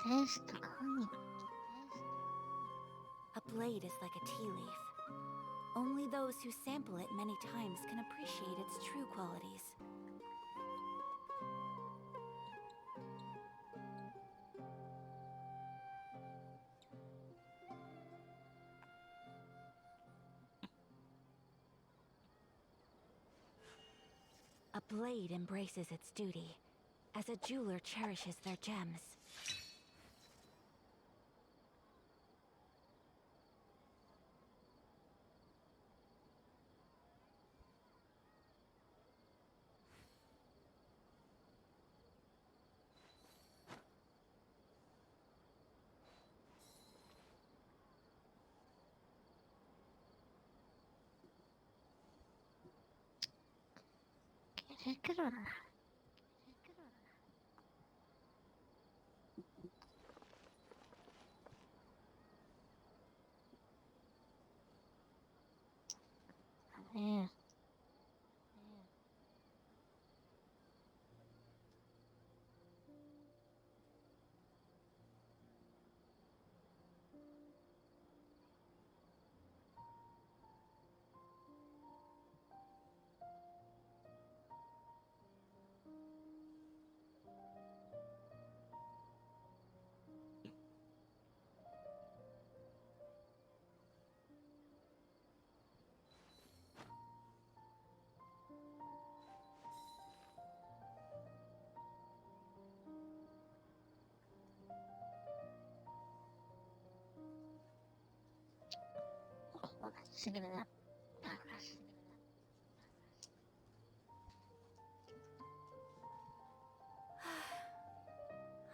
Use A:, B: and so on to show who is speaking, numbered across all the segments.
A: A blade is like a tea leaf. Only those who sample it many times can appreciate its true qualities. A blade embraces its duty, as a jeweler cherishes their gems.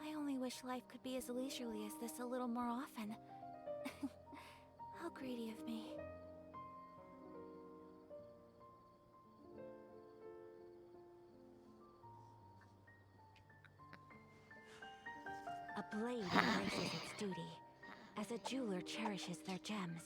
A: I only wish life could be as leisurely as this a little more often. How greedy of me. A blade embraces its duty, as a jeweler cherishes their gems.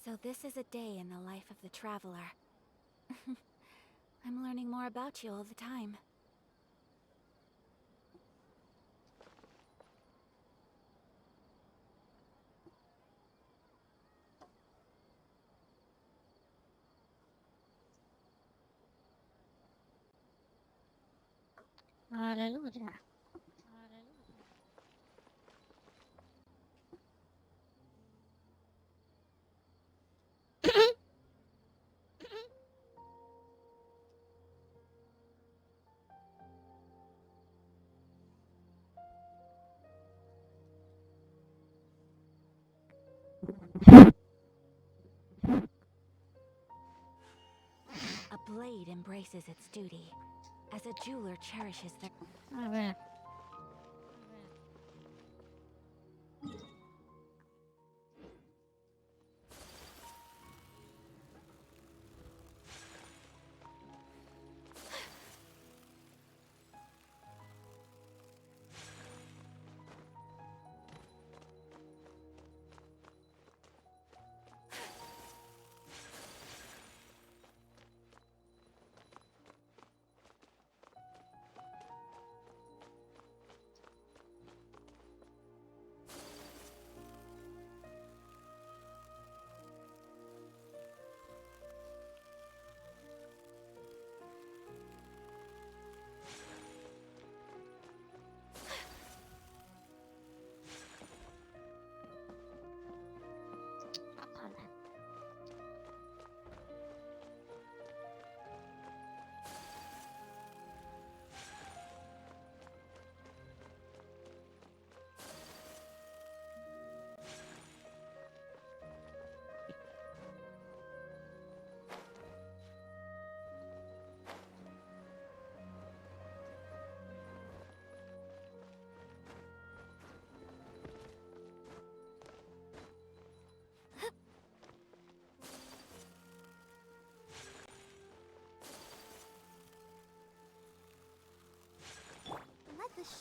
A: So this is a day in the life of the traveler. I'm learning more about you all the time. A blade embraces its duty, as a jeweler cherishes their...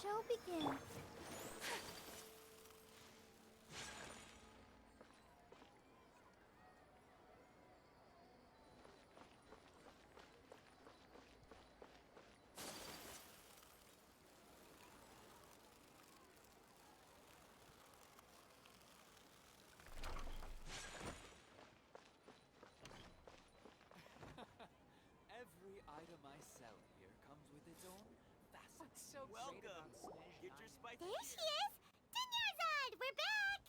A: show begins.
B: Every item I sell here comes with its own facet.
C: What's so
B: Welcome.
C: great about Snezhnaya?
B: Get your spicy
A: There she is! Dunyarzad! We're back!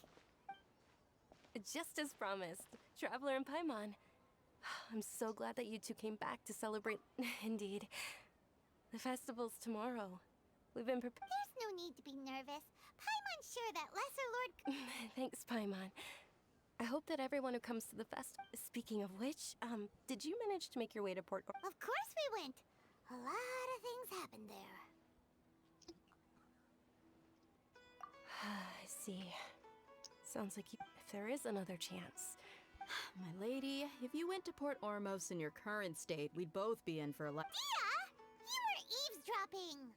D: Just as promised, Traveler and Paimon. I'm so glad that you two came back to celebrate. Indeed. The festival's tomorrow. We've been prepared.
A: There's no need to be nervous. Paimon's sure that Lesser Lord...
D: Thanks, Paimon. I hope that everyone who comes to the fest. Speaking of which, did you manage to make your way to Port?
A: Of course we went. A lot of things happened there.
D: I see. Sounds like you. If there is another chance.
E: My lady, if you went to Port Ormos in your current state, we'd both be in for a lot.
A: Dia! You were eavesdropping!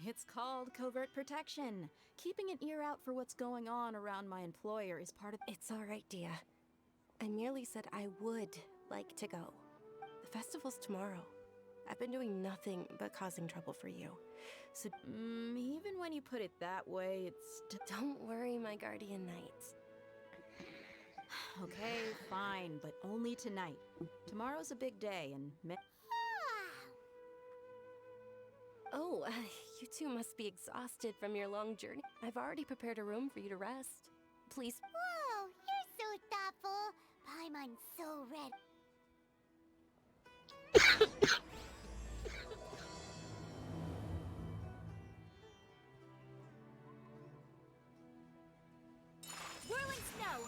E: It's called covert protection. Keeping an ear out for what's going on around my employer is part of.
D: It's all right, Dia. I merely said I would like to go. The festival's tomorrow. I've been doing nothing but causing trouble for you. So
E: Even when you put it that way, it's.
D: don't worry, my guardian knight.
E: Okay, fine, but only tonight. Tomorrow's a big day, and.
D: Oh, you two must be exhausted from your long journey. I've already prepared a room for you to rest. Please.
A: Whoa, you're so thoughtful. Paimon's so red. Whirling snow!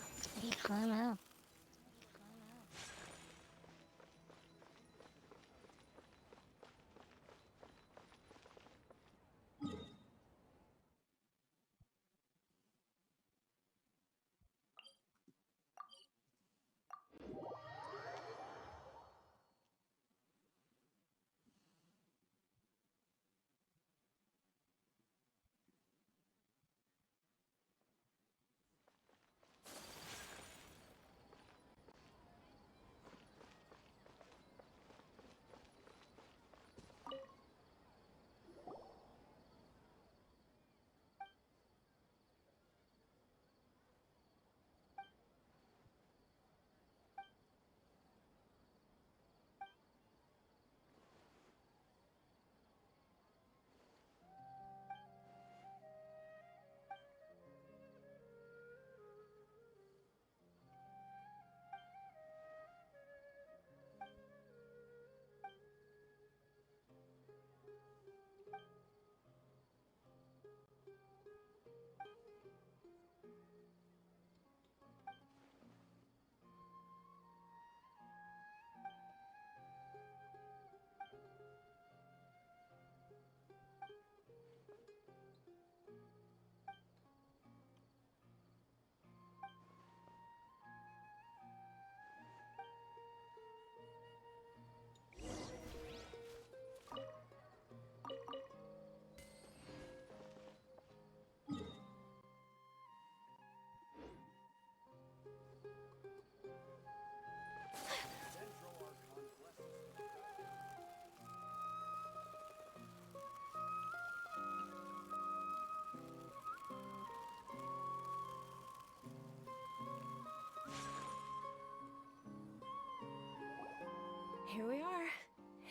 D: Here we are.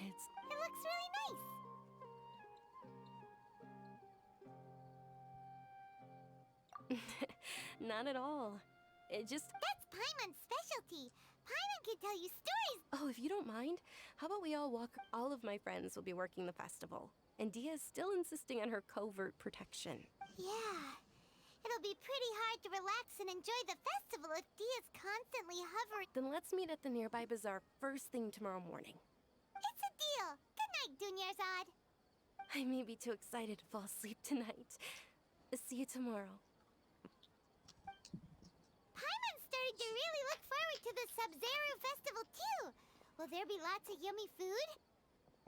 D: It's.
A: It looks really nice.
D: Not at all. It just.
A: That's Paimon's specialty. Paimon can tell you stories.
D: Oh, if you don't mind, how about we all walk? All of my friends will be working the festival. And Dia is still insisting on her covert protection.
A: Yeah. It'll be pretty hard to relax and enjoy the festival if Dia's constantly hovering.
D: Then let's meet at the nearby bazaar first thing tomorrow morning.
A: It's a deal. Good night, Dunyarzad.
D: I may be too excited to fall asleep tonight. See you tomorrow.
A: Paimon's starting to really look forward to the Sub-Zero festival too. Will there be lots of yummy food?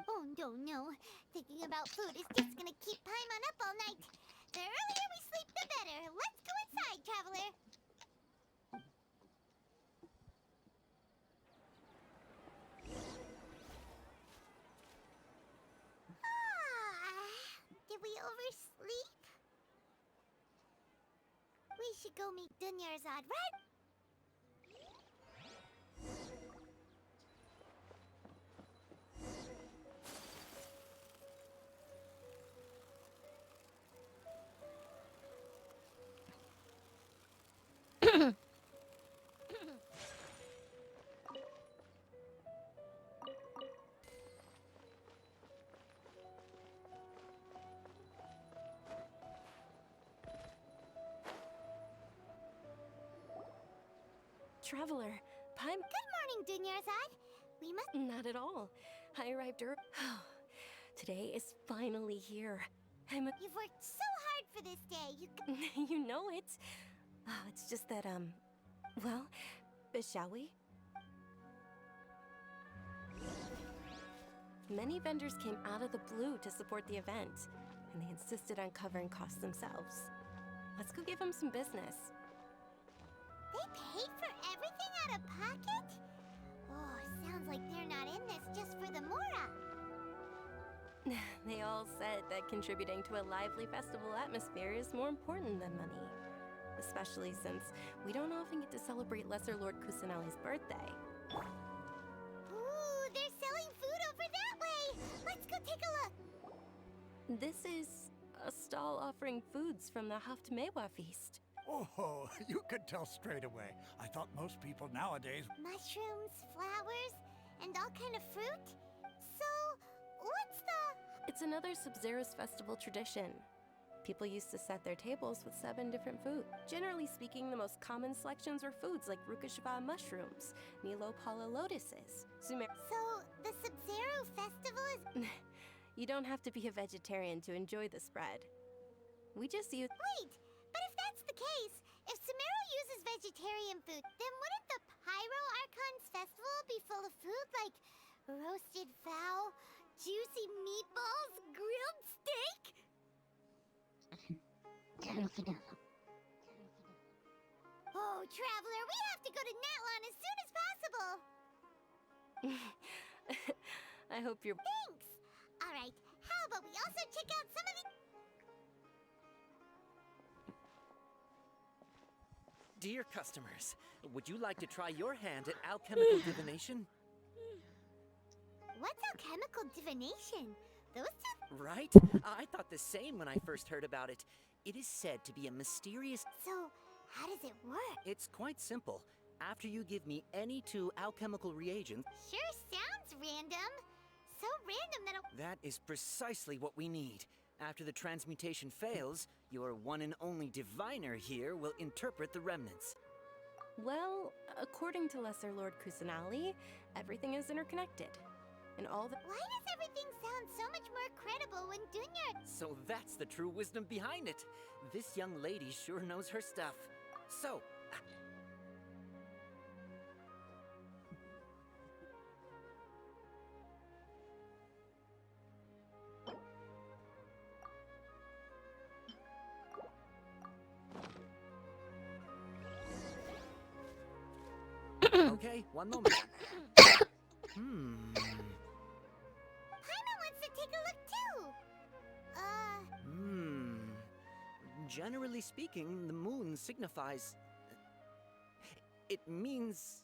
C: Oh, no. Thinking about food is just gonna keep Paimon up all night. The earlier we sleep, the better. Let's go inside, traveler. Did we oversleep? We should go meet Dunyarzad, right?
D: Traveler, Paimon.
C: Good morning, Dunyarzad. We must.
D: Not at all. I arrived early. Today is finally here.
C: You've worked so hard for this day.
D: You know it. Oh, it's just that, well, shall we? Many vendors came out of the blue to support the event, and they insisted on covering costs themselves. Let's go give them some business.
C: They paid for everything out of pocket? Oh, sounds like they're not in this just for the Mora.
D: They all said that contributing to a lively festival atmosphere is more important than money. Especially since we don't often get to celebrate Lesser Lord Kusanali's birthday.
C: Ooh, they're selling food over that way! Let's go take a look!
D: This is a stall offering foods from the Haftmewa feast.
F: Oh, you could tell straight away. I thought most people nowadays...
C: Mushrooms, flowers, and all kind of fruit? So, what's the...
D: It's another Sub-Zero's festival tradition. People used to set their tables with 7 different foods. Generally speaking, the most common selections were foods like Rukashva mushrooms, Nilopala lotuses, Sumer...
C: So, the Sub-Zero festival is...
D: You don't have to be a vegetarian to enjoy the spread. We just use...
C: Wait! But if that's the case, if Sumeru uses vegetarian food, then wouldn't the Pyro Archon's festival be full of food like roasted fowl, juicy meatballs, grilled steak? Oh, Traveler, we have to go to Natlan as soon as possible!
D: I hope you're...
C: Thanks! Alright, how about we also check out some of the...
B: Dear customers, would you like to try your hand at alchemical divination?
C: What's alchemical divination? Those two...
B: Right? I thought the same when I first heard about it. It is said to be a mysterious...
C: So, how does it work?
B: It's quite simple. After you give me any 2 alchemical reagents...
C: Sure sounds random. So random that
B: That is precisely what we need. After the transmutation fails, your one and only diviner here will interpret the remnants.
D: Well, according to Lesser Lord Kusanali, everything is interconnected. And all the...
C: Why does everything sound so much more credible when Dunya...
B: So that's the true wisdom behind it. This young lady sure knows her stuff. So... Okay, one moment.
C: Paimon wants to take a look too!
B: Generally speaking, the moon signifies... It means...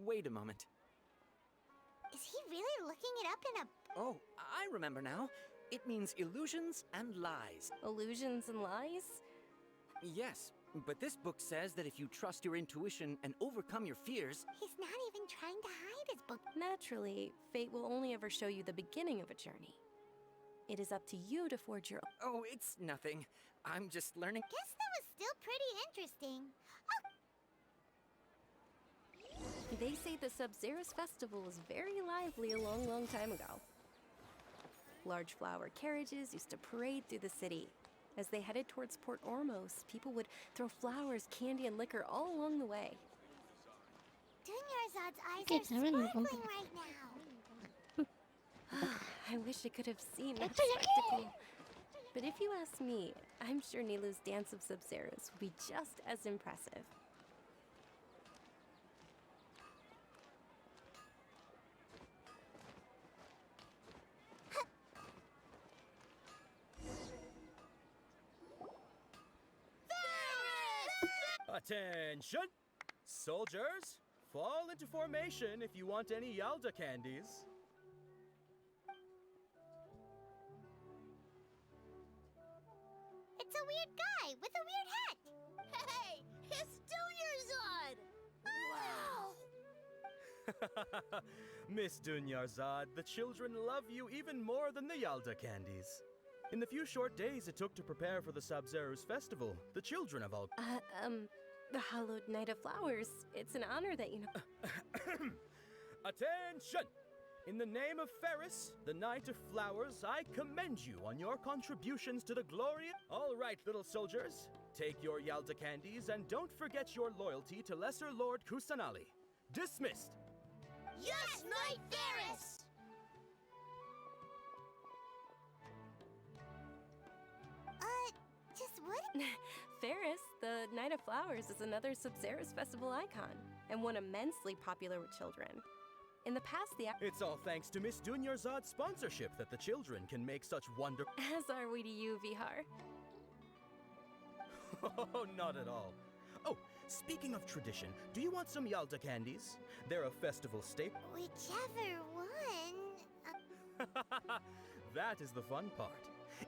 B: Wait a moment.
C: Is he really looking it up in a...
B: Oh, I remember now. It means illusions and lies.
D: Illusions and lies?
B: Yes, but this book says that if you trust your intuition and overcome your fears...
C: He's not even trying to hide his book.
D: Naturally, fate will only ever show you the beginning of a journey. It is up to you to forge your...
B: Oh, it's nothing. I'm just learning...
C: Guess that was still pretty interesting.
D: They say the Sub-Zero's festival was very lively a long, long time ago. Large flower carriages used to parade through the city. As they headed towards Port Ormos, people would throw flowers, candy, and liquor all along the way.
C: Dunyarzad's eyes are sparkling right now.
D: I wish I could have seen that spectacle. But if you ask me, I'm sure Nilu's dance of Sub-Zeros would be just as impressive.
G: Attention! Soldiers, fall into formation if you want any Yalda candies.
C: It's a weird guy with a weird hat. Hey, it's Dunyarzad! Wow!
G: Miss Dunyarzad, the children love you even more than the Yalda candies. In the few short days it took to prepare for the Sub-Zeros festival, the children have all...
D: The hallowed Night of Flowers. It's an honor that you know.
G: Attention! In the name of Ferris, the Knight of Flowers, I commend you on your contributions to the glory. All right, little soldiers, take your Yalda candies and don't forget your loyalty to Lesser Lord Kusanali. Dismissed!
C: Yes, Knight Ferris! Just what?
D: Ferris, the Night of Flowers, is another Sub-Zeros festival icon, and one immensely popular with children. In the past,
G: It's all thanks to Miss Dunyarzad's sponsorship that the children can make such wonder-
D: As are we to you, Vihar.
G: Oh, not at all. Oh, speaking of tradition, do you want some Yalda candies? They're a festival staple.
C: Whichever one.
G: That is the fun part.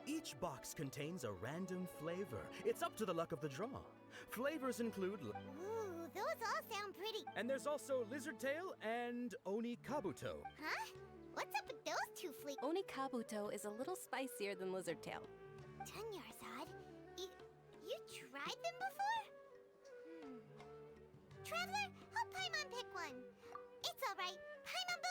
G: Each box contains a random flavor. It's up to the luck of the draw. Flavors include...
C: Ooh, those all sound pretty.
G: And there's also Lizard Tail and Oni Kabuto.
C: Huh? What's up with those two fleek?
D: Oni Kabuto is a little spicier than Lizard Tail.
C: Dunyarzad, you tried them before? Traveler, help Paimon pick one. It's all right. Paimon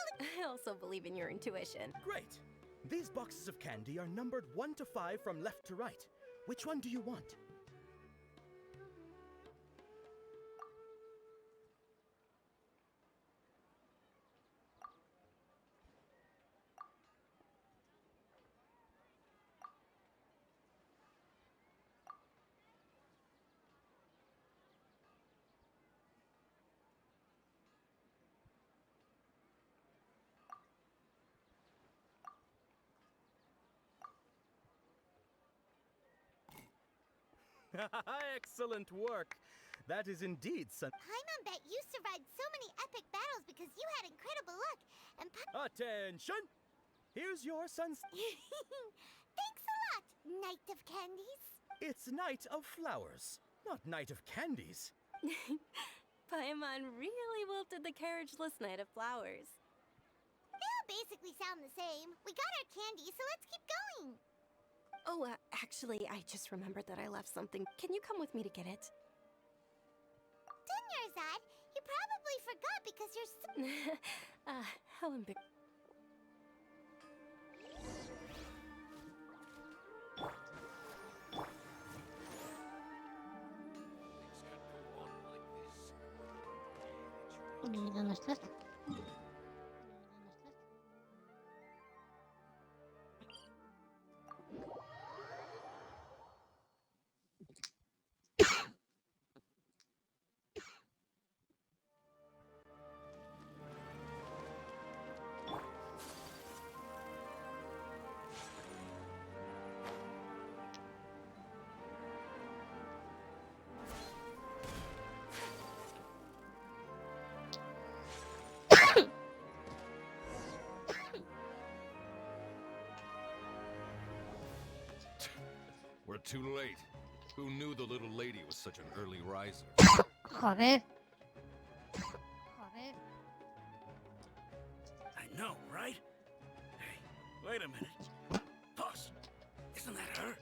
D: I also believe in your intuition.
G: Great! These boxes of candy are numbered 1 to 5 from left to right. Which one do you want? Excellent work. That is indeed
C: Paimon bet you survived so many epic battles because you had incredible luck. And
G: Attention! Here's your son's...
C: Thanks a lot, Knight of Candies.
G: It's Night of Flowers, not Night of Candies.
D: Paimon really wilted the carriageless Night of Flowers.
C: They all basically sound the same. We got our candy, so let's keep going.
D: Oh, actually, I just remembered that I left something. Can you come with me to get it?
C: Dunyarzad, you probably forgot because you're so...
D: How embarrassing.
H: We're too late. Who knew the little lady was such an early riser?
I: Joder.
F: I know, right? Hey, wait a minute. Boss, isn't that her?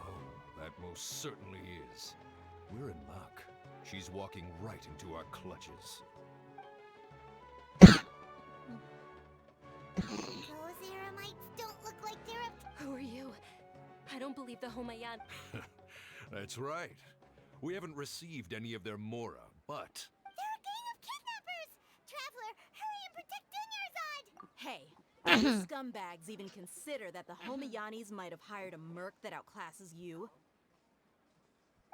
H: Oh, that most certainly is. We're in luck. She's walking right into our clutches.
C: Those Eremites don't look like they're up to...
D: Who are you? I don't believe the Homayan.
H: That's right. We haven't received any of their mora, but
E: You scumbags even consider that the Homiyanis might have hired a merc that outclasses you?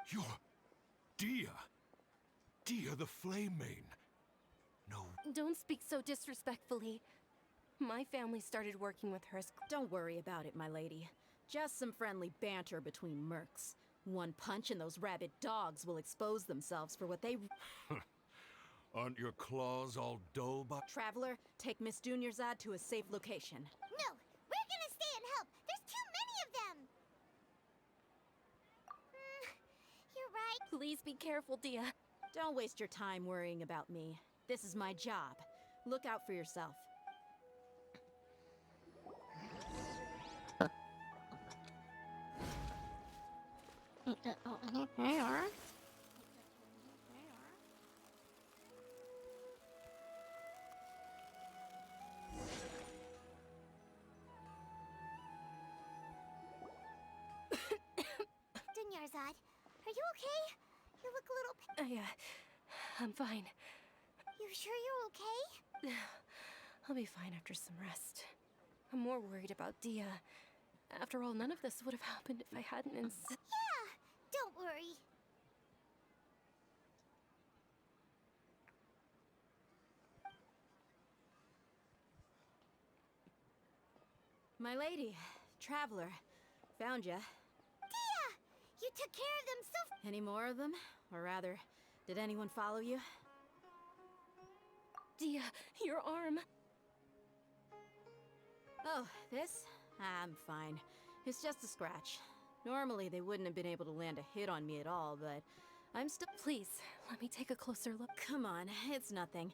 H: You're... Dia. Dia the Flame Main. No.
D: Don't speak so disrespectfully. My family started working with her as...
E: Don't worry about it, my lady. Just some friendly banter between mercs. One punch and those rabid dogs will expose themselves for what they...
H: Aren't your claws all dull, but...
E: Traveler, take Miss Dunyarzad to a safe location.
C: No, we're gonna stay and help. There's too many of them. You're right.
D: Please be careful, Dia.
E: Don't waste your time worrying about me. This is my job. Look out for yourself.
C: Dunyarzad, are you okay? You look a little...
D: I'm fine.
C: You sure you're okay?
D: I'll be fine after some rest. I'm more worried about Dia. After all, none of this would have happened if I hadn't
C: Yeah, don't worry.
E: My lady, traveler, found ya.
C: Dia! You took care of them so...
E: Any more of them? Or rather, did anyone follow you?
D: Dia, your arm.
E: Oh, this? I'm fine. It's just a scratch. Normally, they wouldn't have been able to land a hit on me at all, but I'm still...
D: Please, let me take a closer look.
E: Come on, it's nothing.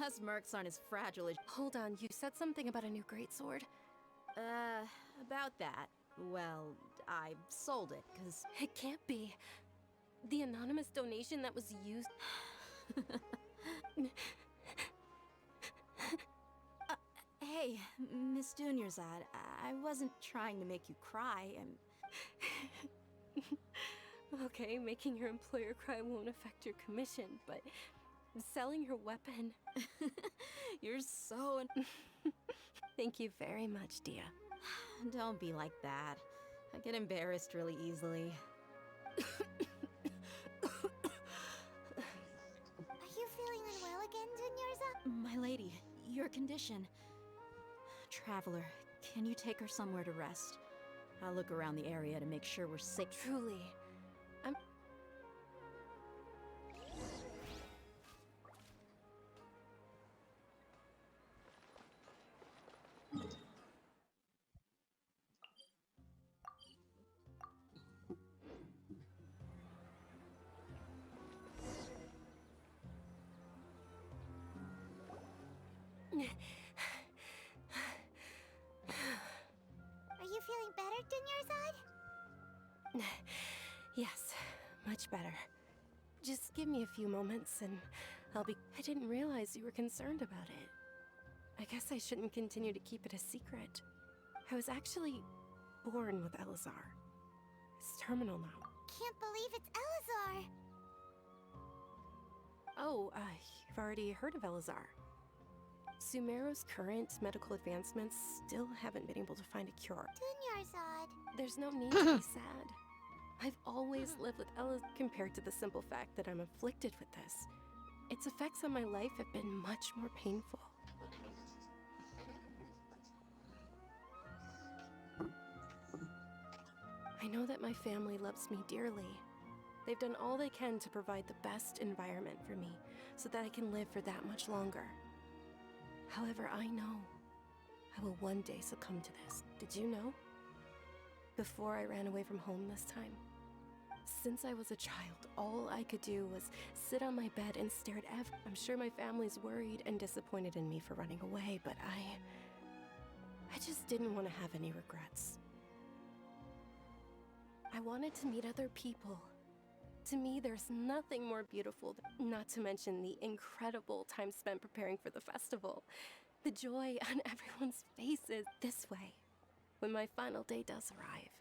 E: Us mercs aren't as fragile as...
D: Hold on, you said something about a new greatsword.
E: About that. Well, I sold it, cause...
D: It can't be. The anonymous donation that was used...
E: Hey, Miss Dunyarzad, I wasn't trying to make you cry,
D: Okay, making your employer cry won't affect your commission, but selling your weapon...
E: You're so...
D: Thank you very much, Dia.
E: Don't be like that. I get embarrassed really easily.
C: Are you feeling unwell again, Dunyarzad?
E: My lady, your condition... Traveler, can you take her somewhere to rest? I'll look around the area to make sure we're safe.
D: Truly.
C: Are you feeling better, Dunyarzad?
D: Yes, much better. Just give me a few moments and I'll be... I didn't realize you were concerned about it. I guess I shouldn't continue to keep it a secret. I was actually born with Elazar. It's terminal now.
C: Can't believe it's Elazar.
D: Oh, you've already heard of Elazar. Sumeru's current medical advancements still haven't been able to find a cure.
C: Dunyarzad.
D: There's no need to be sad. I've always lived with Ella compared to the simple fact that I'm afflicted with this. Its effects on my life have been much more painful. I know that my family loves me dearly. They've done all they can to provide the best environment for me so that I can live for that much longer. However, I know I will one day succumb to this. Did you know? Before I ran away from home this time. Since I was a child, all I could do was sit on my bed and stare at I'm sure my family's worried and disappointed in me for running away, but I just didn't want to have any regrets. I wanted to meet other people. To me, there's nothing more beautiful, not to mention the incredible time spent preparing for the festival. The joy on everyone's faces this way. When my final day does arrive,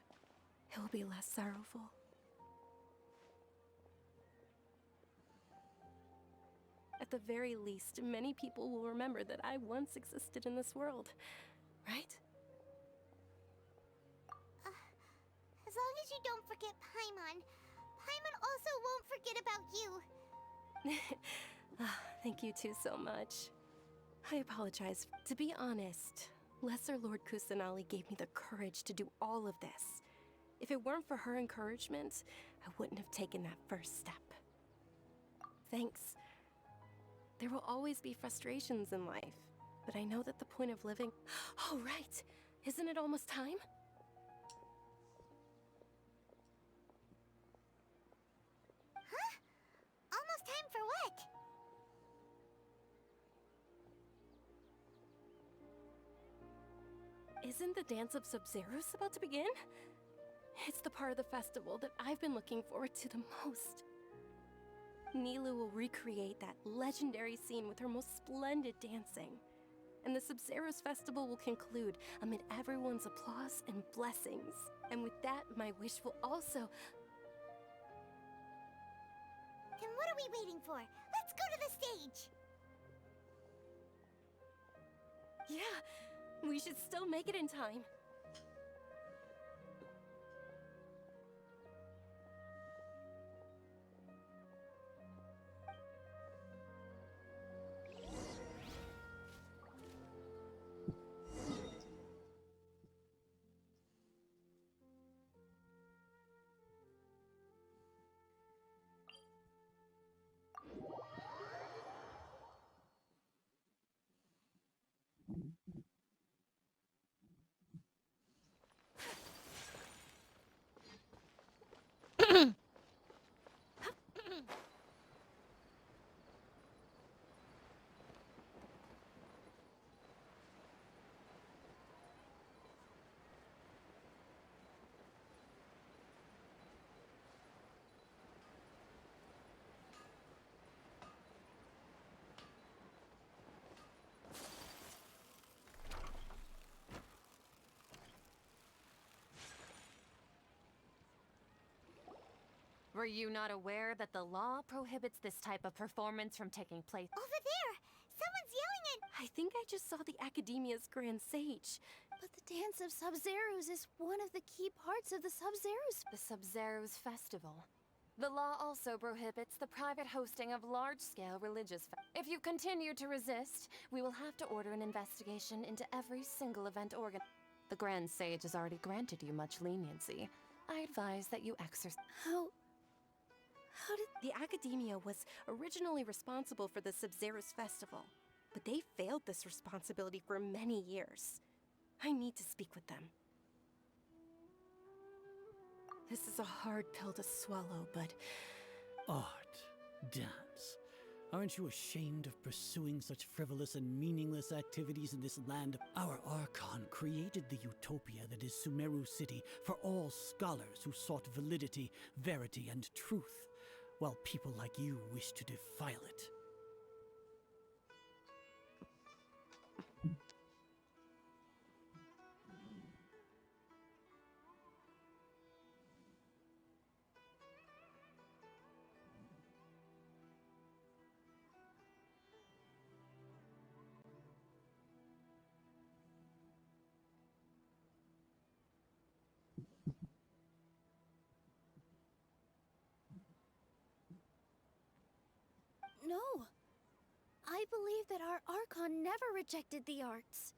D: it will be less sorrowful. At the very least, many people will remember that I once existed in this world. right?
C: As long as you don't forget Paimon. Paimon also won't forget about you.
D: Thank you two so much. I apologize. To be honest, Lesser Lord Kusanali gave me the courage to do all of this. If it weren't for her encouragement, I wouldn't have taken that first step. Thanks. There will always be frustrations in life, but I know that the point of living... Oh, right! Isn't it almost time?
C: Huh? Almost time for what?
D: Isn't the Dance of Sub-Zeros about to begin? It's the part of the festival that I've been looking forward to the most. Nilu will recreate that legendary scene with her most splendid dancing. And the Sub-Zeros festival will conclude amid everyone's applause and blessings. And with that, my wish will also...
C: Then what are we waiting for? Let's go to the stage!
D: Yeah, we should still make it in time.
I: Were you not aware that the law prohibits this type of performance from taking place?
C: Over there! Someone's yelling at...
D: I think I just saw the Academia's Grand Sage.
E: But the Dance of Sub-Zeros is one of the key parts of the Sub-Zeros.
I: The Sub-Zeros Festival. The law also prohibits the private hosting of large-scale religious If you continue to resist, we will have to order an investigation into every single event The Grand Sage has already granted you much leniency. I advise that you exercise...
D: How did... The Academia was originally responsible for the Sub-Zeros Festival, but they failed this responsibility for many years. I need to speak with them. This is a hard pill to swallow, but...
J: Art. Dance. Aren't you ashamed of pursuing such frivolous and meaningless activities in this land? Our Archon created the utopia that is Sumeru City for all scholars who sought validity, verity, and truth, while people like you wish to defile it.
E: No. I believe that our Archon never rejected the arts.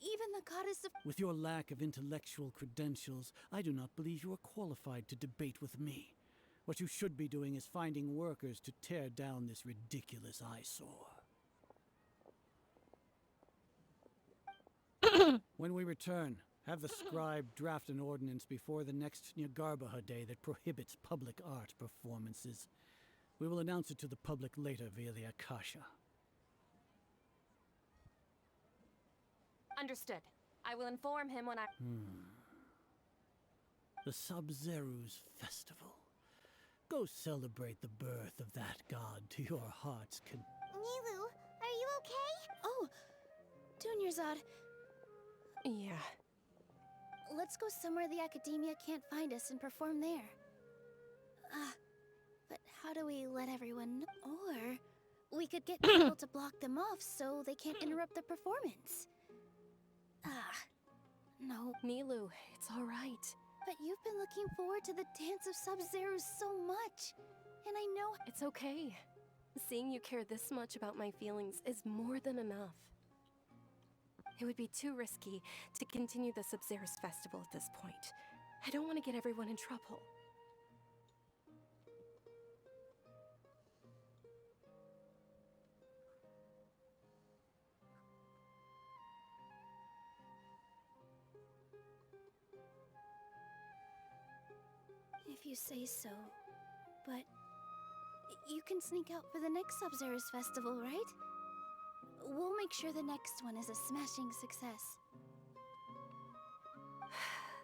E: Even the goddess of...
J: With your lack of intellectual credentials, I do not believe you are qualified to debate with me. What you should be doing is finding workers to tear down this ridiculous eyesore. When we return, have the scribe draft an ordinance before the next Nyargarbaha Day that prohibits public art performances. We will announce it to the public later via the Akasha.
I: Understood. I will inform him when I...
J: The Sub-Zeros Festival. Go celebrate the birth of that god to your heart's
C: Nilu, are you okay?
E: Oh, Dunyarzad,
D: Yeah.
E: let's go somewhere the Academia can't find us and perform there. But how do we let everyone know? Or we could get people to block them off so they can't interrupt the performance.
A: No.
D: Nilu, it's all right.
A: But you've been looking forward to the Dance of Sub-Zero so much. And I know...
D: It's okay. Seeing you care this much about my feelings is more than enough. It would be too risky to continue the Sub-Zero's festival at this point. I don't want to get everyone in trouble.
A: If you say so. But... you can sneak out for the next Sub-Zero's festival, right? We'll make sure the next one is a smashing success.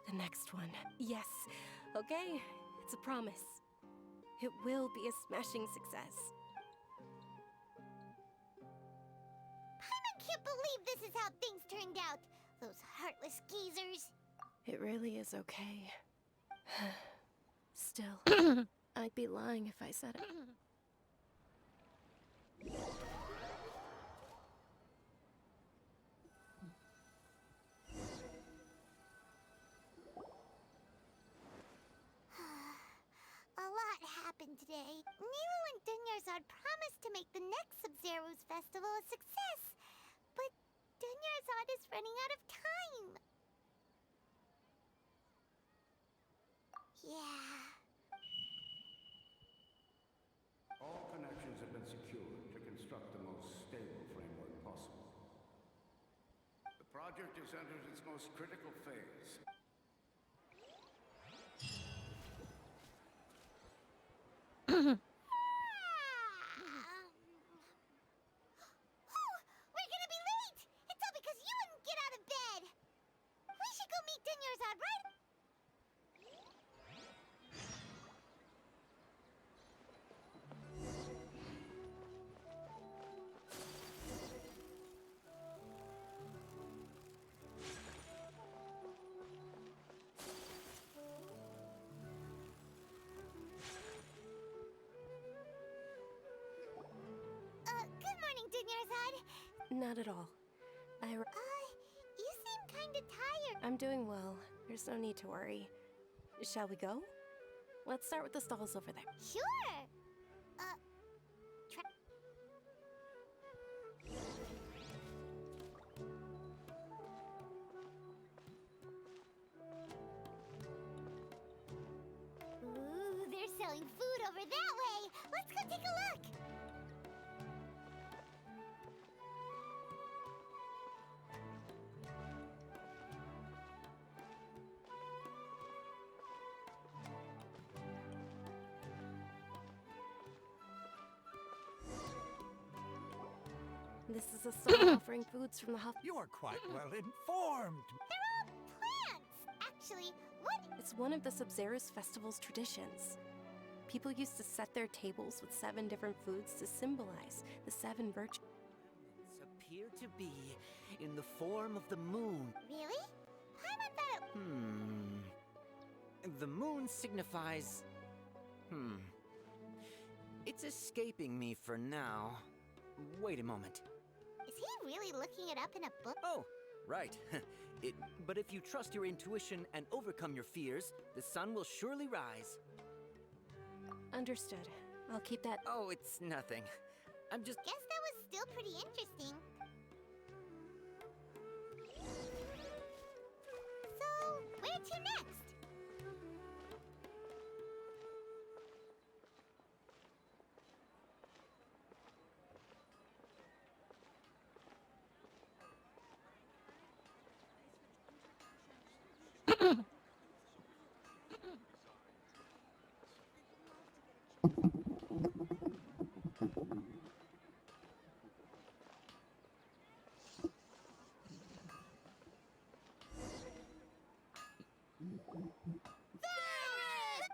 D: The next one. Yes. Okay, it's a promise. It will be a smashing success.
C: Paimon can't believe this is how things turned out. Those heartless geezers.
D: It really is okay. Still, I'd be lying if I said it.
C: A lot happened today. Nero and Dunyarzad promised to make the next Sub-Zero's festival a success. But Dunyarzad is running out of time. Yeah.
K: All connections have been secured to construct the most stable framework possible. The project has entered its most critical phase.
C: We're gonna be late! It's all because you wouldn't get out of bed! We should go meet Dunyarzad, right? Good morning, Dunyarzad.
D: Not at all.
C: You seem kinda tired.
D: I'm doing well. There's no need to worry. Shall we go? Let's start with the stalls over there.
C: Sure. Ooh, they're selling food over that way. Let's go take a look.
D: This is a stall offering foods from the Huff.
L: You are quite well informed.
C: They're all plants. Actually, what?
D: It's one of the Sub-Zero's festival's traditions. People used to set their tables with 7 different foods to symbolize the 7 virtues.
B: Appear to be in the form of the moon.
C: Really? Paimon thought it...
B: The moon signifies... It's escaping me for now. Wait a moment.
C: Is he really looking it up in a book?
B: Oh, right. But if you trust your intuition and overcome your fears, the sun will surely rise.
D: Understood. I'll keep that.
B: Oh, it's nothing. I'm just...
C: Guess that was still pretty interesting. So, where to next?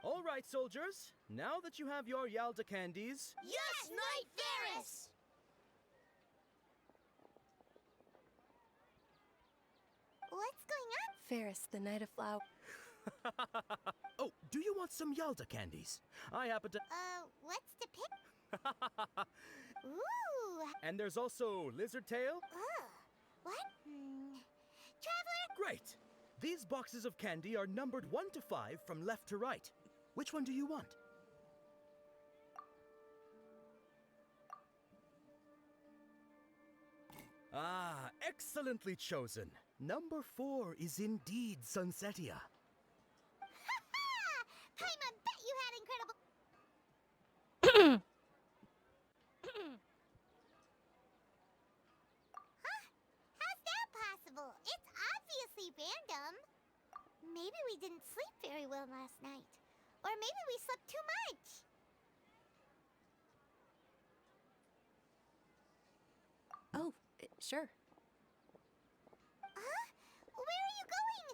G: All right, soldiers. Now that you have your Yalda candies...
C: Yes, Knight Ferris! What's going on?
D: Ferris, the Knight of Flower.
G: Oh, do you want some Yalda candies? I happen to...
C: What's to pick? Ooh!
G: And there's also lizard tail.
C: What? Traveler
G: right. These boxes of candy are numbered 1 to 5 from left to right. Which one do you want? Ah, excellently chosen. Number 4 is indeed Sunsetia.
C: Ha! Paimon bet you had incredible. Huh? How's that possible? It's obviously random. Maybe we didn't sleep very well last night. Or maybe we slept too much.
D: Oh, sure.
C: Huh? Where are you going?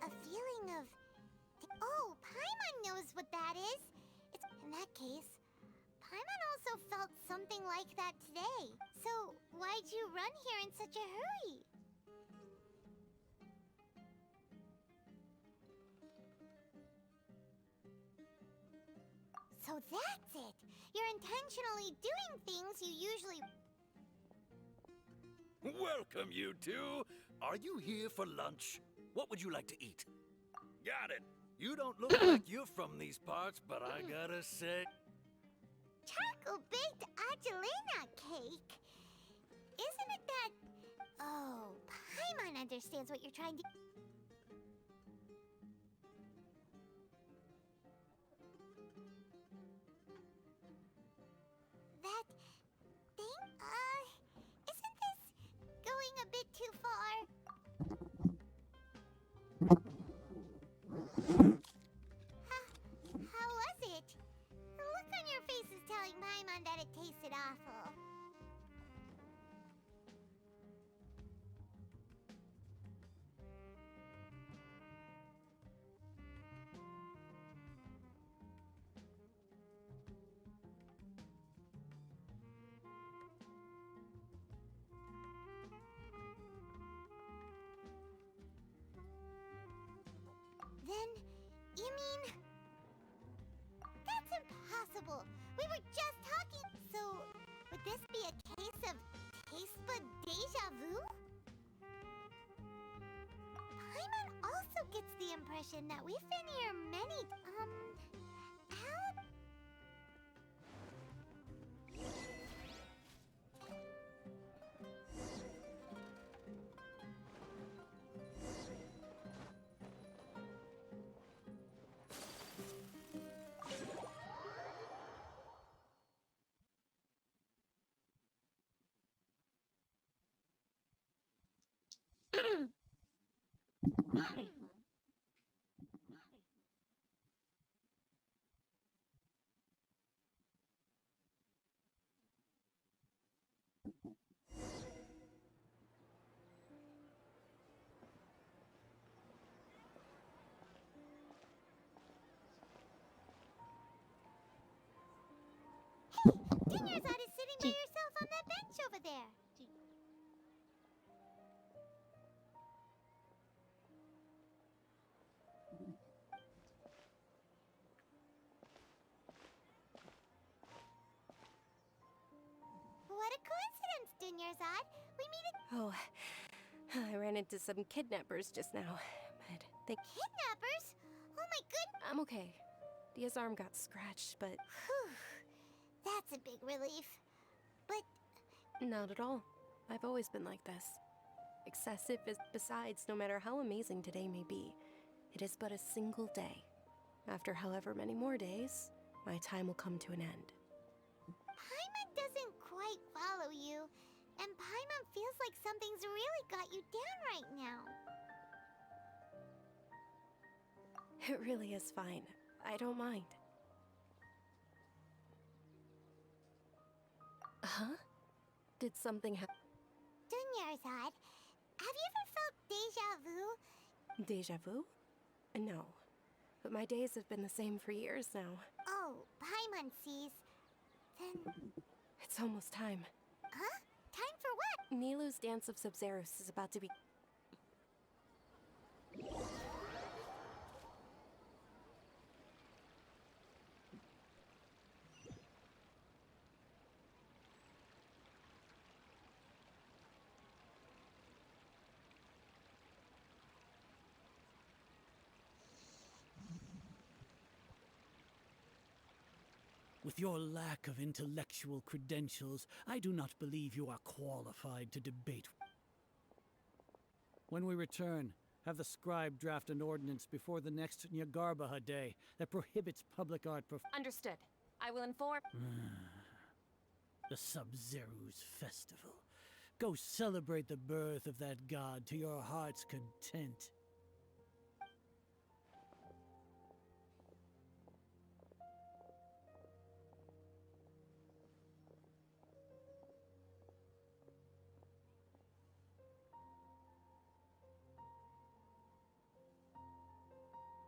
C: A feeling of... Oh, Paimon knows what that is. In that case, Paimon also felt something like that today. So, why'd you run here in such a hurry? So that's it. You're intentionally doing things you usually...
F: Welcome, you two. Are you here for lunch? What would you like to eat? Got it. You don't look like you're from these parts, but I gotta say...
C: Charcoal-baked Angelina cake? Isn't it that... Oh, Paimon understands what you're trying to... That thing? Isn't this going a bit too far? How was it? The look on your face is telling Paimon that it tasted awful. Then, you mean... That's impossible! We were just talking... So, would this be a case of taste bud deja vu? Paimon also gets the impression that we've been here many... how... Dinnerzad is sitting by yourself on that bench over there. What a coincidence, Dinnerzad. We meet at...
D: Oh, I ran into some kidnappers just now, but they...
C: Kidnappers? Oh my goodness.
D: I'm okay. Dia's arm got scratched, but...
C: Whew. That's a big relief. But...
D: Not at all. I've always been like this. Excessive is... Besides, no matter how amazing today may be, it is but a single day. After however many more days, my time will come to an end.
C: Paimon doesn't quite follow you. And Paimon feels like something's really got you down right now.
D: It really is fine. I don't mind. Huh? Did something happen?
C: Dunyarzad, have you ever felt deja vu?
D: Deja vu? No. But my days have been the same for years now.
C: Oh, Paimon sees. Then...
D: It's almost time.
C: Huh? Time for what?
D: Nilu's Dance of Sub-Zerus is about to be...
J: With your lack of intellectual credentials, I do not believe you are qualified to debate. When we return, have the scribe draft an ordinance before the next Nyagarbaha Day that prohibits public art
I: Understood. I will inform...
J: the Sub-Zerus Festival. Go celebrate the birth of that god to your heart's content.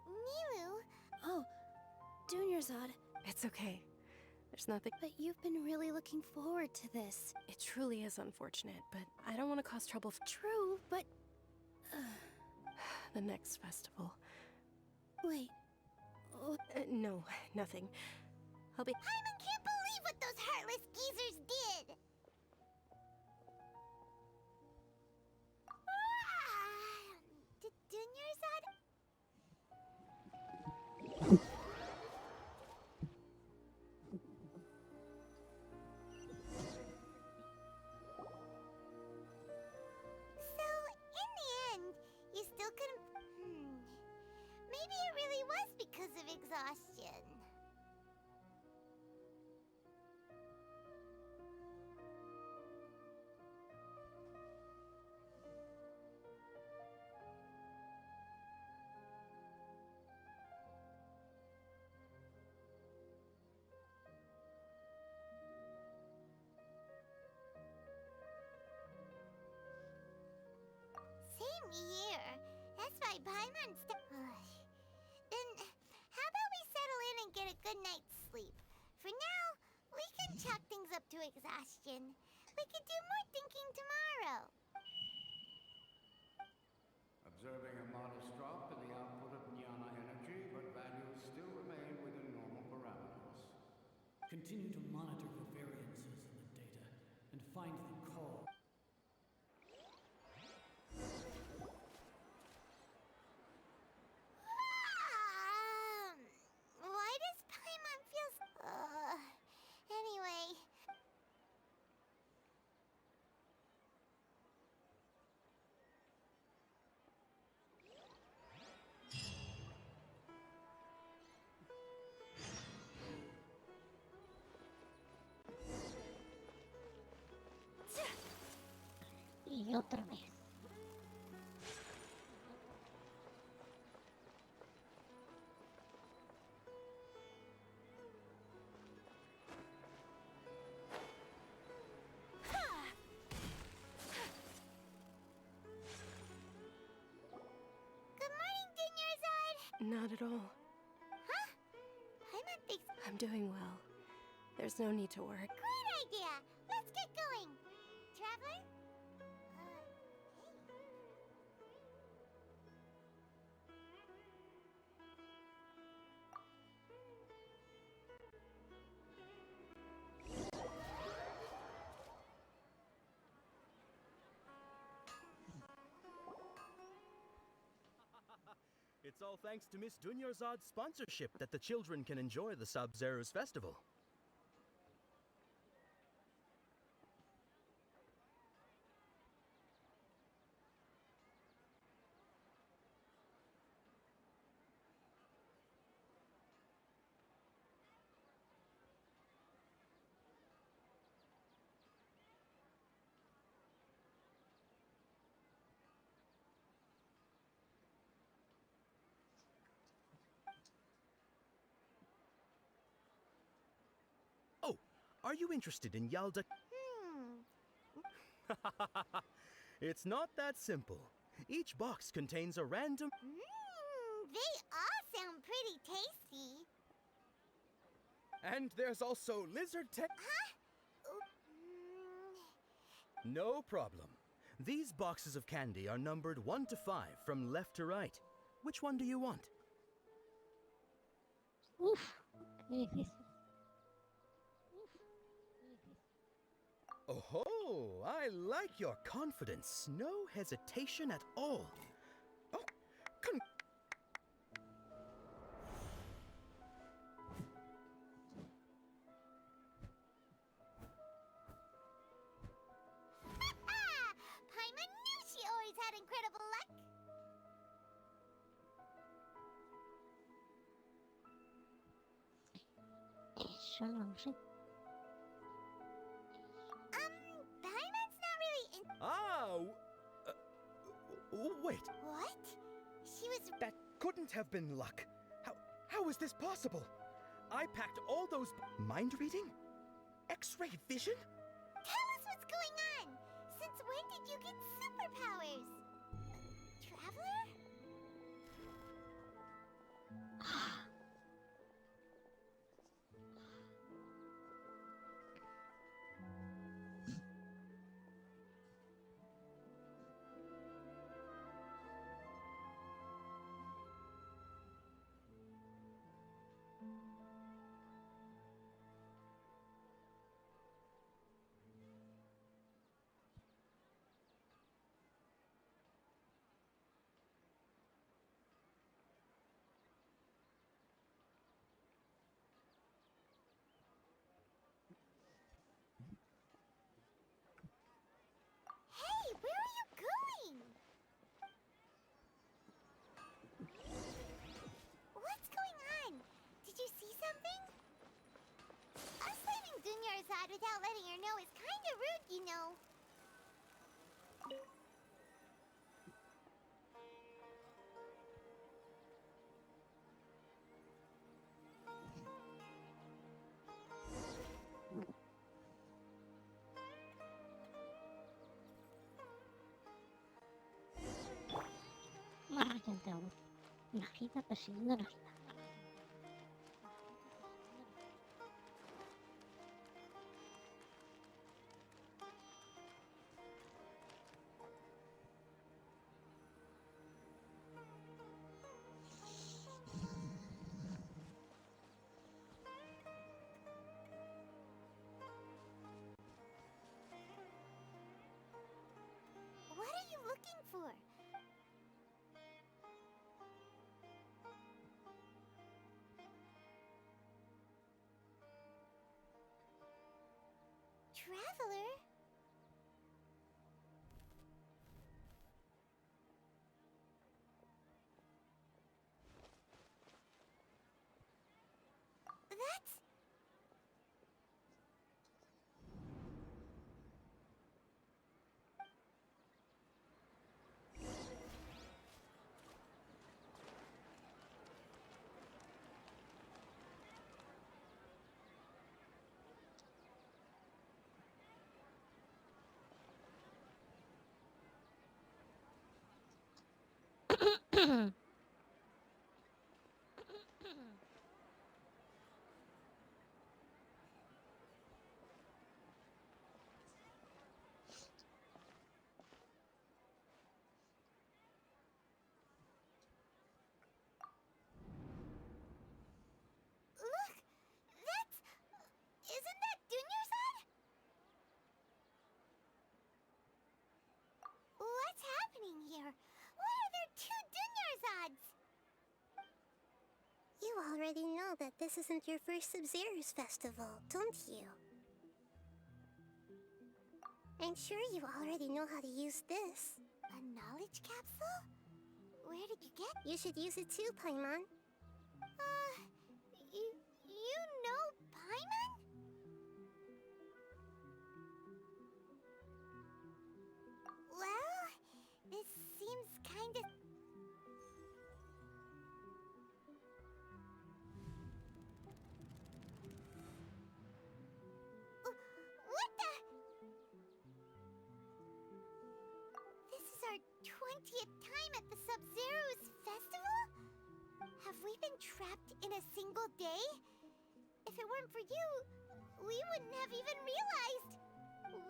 C: Nilu?
A: Oh, Dunyarzad.
D: It's okay. There's nothing...
A: But you've been really looking forward to this.
D: It truly is unfortunate, but I don't want to cause trouble for
A: True, but...
D: the next festival.
A: Wait.
D: No, nothing. I'll be...
C: Paimon can't believe what those heartless geezers did! Dunyarzad? So, in the end, you still couldn't... Maybe it really was because of exhaustion. Same year. That's why Paimon Then, how about we settle in and get a good night's sleep? For now, we can chalk things up to exhaustion. We could do more thinking tomorrow.
K: Observing a modest drop in the output of jnana energy, but values still remain within normal parameters.
J: Continue to monitor for variances in the data and find the cause.
C: Why does Paimon feel... Anyway... Y otra vez. Good morning, Dunyarzad!
D: Not at all.
C: Huh? Paimon thinks...
D: I'm doing well. There's no need to worry.
C: Great idea! Let's get going! Traveler?
G: It's all thanks to Miss Dunyarzad's sponsorship that the children can enjoy the Sub-Zerus Festival. Oh, are you interested in Yalda? It's not that simple. Each box contains a random...
C: They all sound pretty tasty.
G: And there's also lizard
C: Huh?
G: No problem. These boxes of candy are numbered 1 to 5 from left to right. Which one do you want? Oh, I like your confidence. No hesitation at all. Oh,
C: Paimon knew she always had incredible luck. Paimon's not really in...
G: Wait.
C: What? She was...
G: That couldn't have been luck. How is this possible? I packed all those... Mind reading? X-ray vision?
C: Tell us what's going on! Since when did you get superpowers? Traveler? Hey, where are you going? What's going on? Did you see something? Us leaving Dunyarzad without letting her know is kinda rude, you know.
M: Nakita pa sila.
C: What are you looking for? Traveler? That's... Look! That's... Isn't that Dunyarzad? What's happening here? Why are there 2 Dunyarzads?
M: You already know that this isn't your first Sub-Zero's festival, don't you? I'm sure you already know how to use this.
C: A knowledge capsule? Where did you get...
M: You should use it too, Paimon.
C: You know Paimon? Well, this seems kinda... What the... 20th time at the Sub-Zero's festival? Have we been trapped in a single day? If it weren't for you, we wouldn't have even realized.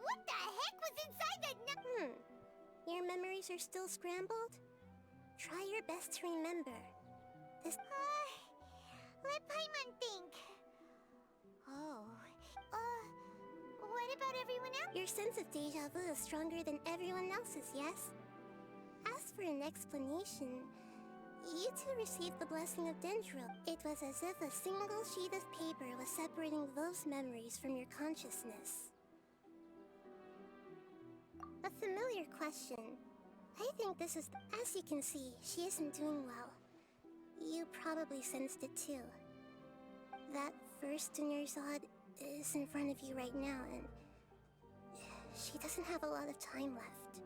C: What the heck was inside that
M: Your memories are still scrambled? Try your best to remember. This...
C: Let Paimon think. Oh. What about everyone else?
M: Your sense of deja vu is stronger than everyone else's, yes? As for an explanation, you two received the blessing of Dendro. It was as if a single sheet of paper was separating those memories from your consciousness. A familiar question. I think this is... As you can see, she isn't doing well. You probably sensed it too. That first Dunerzod is in front of you right now, and she doesn't have a lot of time left.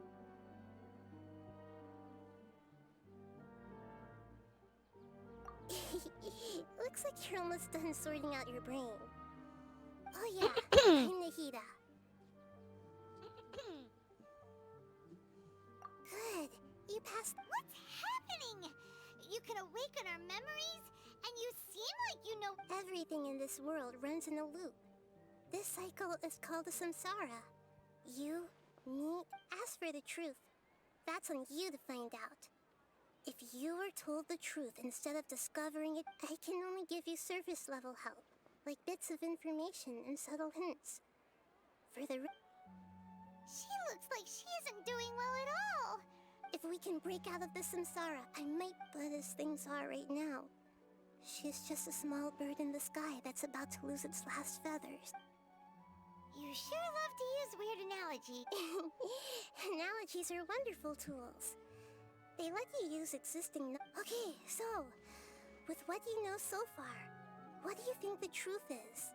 M: Looks like you're almost done sorting out your brain. Oh yeah, I'm Nahida. Good, you passed...
C: What's happening? You can awaken our memories, and you seem like you know...
M: Everything in this world runs in a loop. This cycle is called a samsara. You, me, ask for the truth. That's on you to find out. If you were told the truth instead of discovering it, I can only give you surface-level help, like bits of information and subtle hints. For the
C: She looks like she isn't doing well at all.
M: If we can break out of the samsara, I might, but as things are right now, she's just a small bird in the sky that's about to lose its last feathers.
C: You sure love to use weird analogy.
M: Analogies are wonderful tools. They let you use existing... Okay, so, with what you know so far, what do you think the truth is?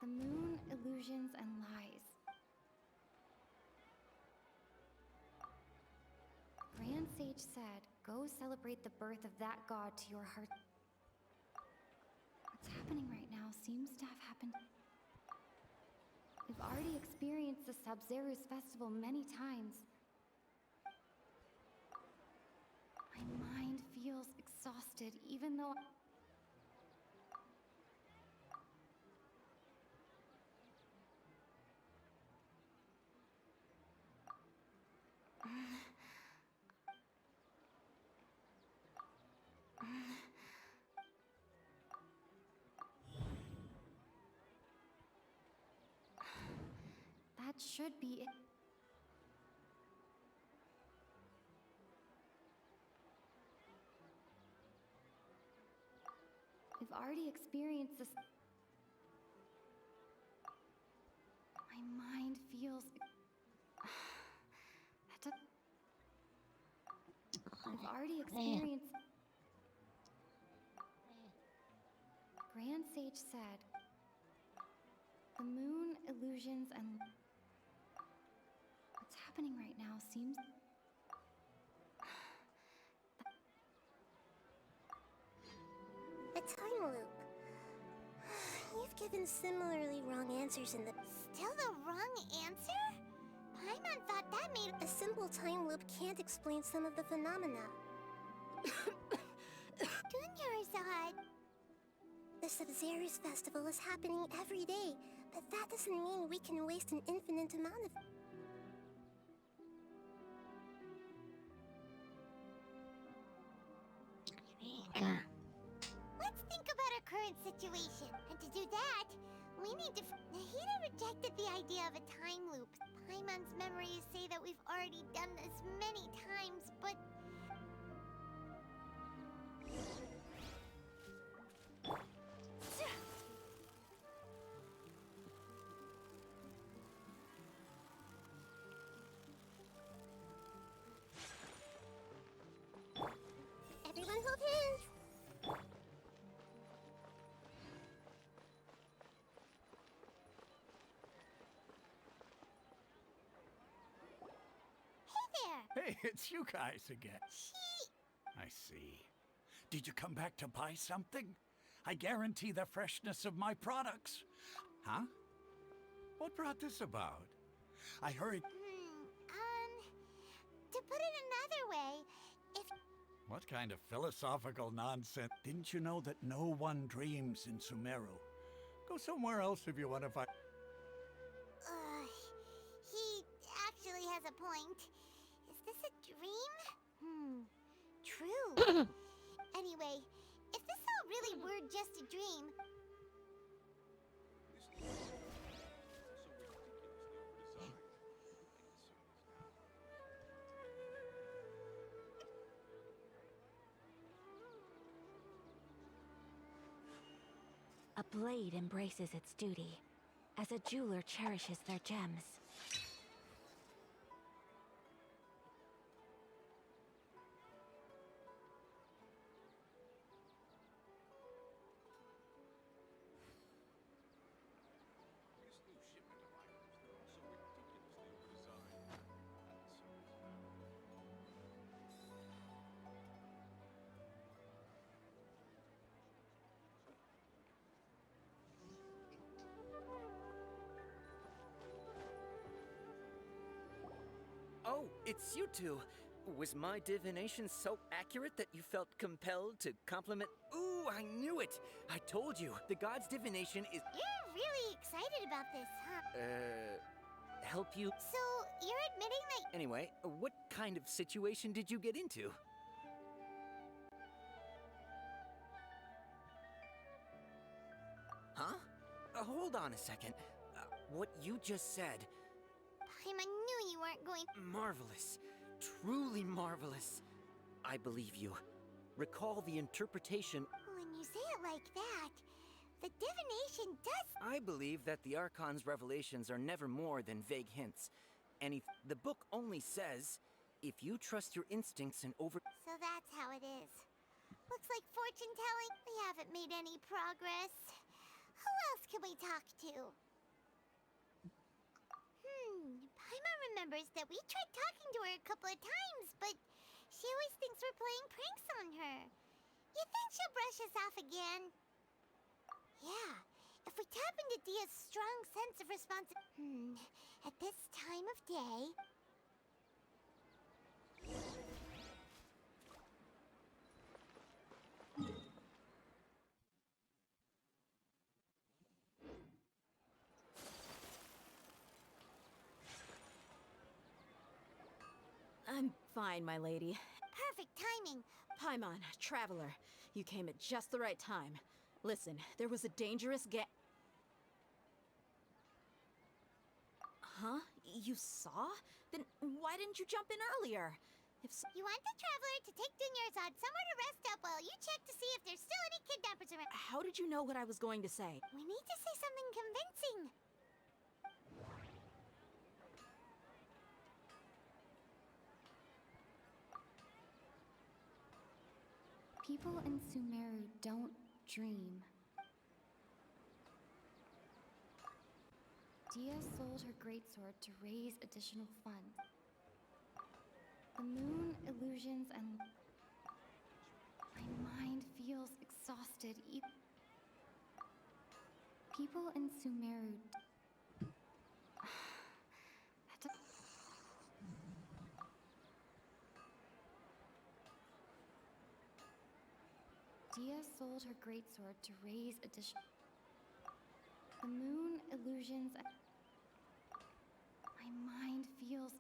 N: The moon, illusions, and lies. Grand Sage said, go celebrate the birth of that god to your heart. What's happening right now seems to have happened. We've already experienced the Sub-Zero's festival many times. My mind feels exhausted, even though... That should be it. We've already experienced this. My mind feels... We've already experienced... Grand Sage said, the moon, illusions, and... What's happening right now seems...
M: A time loop. You've given similarly wrong answers in the...
C: Still the wrong answer? Paimon thought that made...
M: A simple time loop can't explain some of the phenomena.
C: Dunerzod.
M: The Sub-Zero's festival is happening every day, but that doesn't mean we can waste an infinite amount of...
C: Let's think about our current situation. And to do that, we need to... Nahida rejected the idea of a time loop. Paimon's memories say that we've already done this many times, but...
L: Hey, it's you guys again. I see. Did you come back to buy something? I guarantee the freshness of my products. Huh? What brought this about? I heard...
C: To put it another way, if...
L: What kind of philosophical nonsense? Didn't you know that no one dreams in Sumeru? Go somewhere else if you want to find...
C: He actually has a point. Is this a dream? True. Anyway, if this all really were just a dream...
O: A blade embraces its duty, as a jeweler cherishes their gems.
B: Oh, it's you two. Was my divination so accurate that you felt compelled to compliment? Ooh, I knew it! I told you, the god's divination is...
C: You're really excited about this, huh?
B: Help you?
C: So, you're admitting that...
B: Anyway, what kind of situation did you get into? Huh? Hold on a second. What you just said...
C: Paimon knew you weren't going...
B: Marvelous. Truly marvelous. I believe you. Recall the interpretation...
C: When you say it like that, the divination does...
B: I believe that the Archon's revelations are never more than vague hints. The book only says, if you trust your instincts and
C: So that's how it is. Looks like fortune-telling. We haven't made any progress. Who else can we talk to? Paimon remembers that we tried talking to her a couple of times, but she always thinks we're playing pranks on her. You think she'll brush us off again? Yeah, if we tap into Dia's strong sense of responsibility... At this time of day...
E: I'm fine, my lady.
C: Perfect timing.
E: Paimon, Traveler, you came at just the right time. Listen, there was a dangerous Huh? You saw? Then why didn't you jump in earlier?
C: You want the Traveler to take Dunyarzad somewhere to rest up while you check to see if there's still any kidnappers around.
E: How did you know what I was going to say?
C: We need to say something convincing.
N: People in Sumeru don't dream. Dia sold her greatsword to raise additional funds. The moon, illusions, and... My mind feels exhausted. People in Sumeru... Dia sold her greatsword to raise additional... The moon, illusions, and... My mind feels...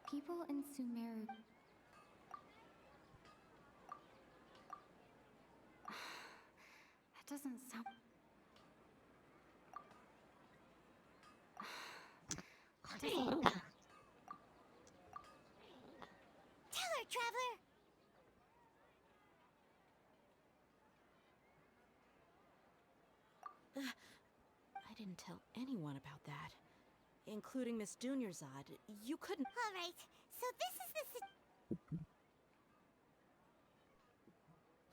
N: People in Sumeru... That doesn't sound...
C: Tell her, Traveler!
E: I didn't tell anyone about that. Including Miss Dunyarzad. You couldn't...
C: All right, so this is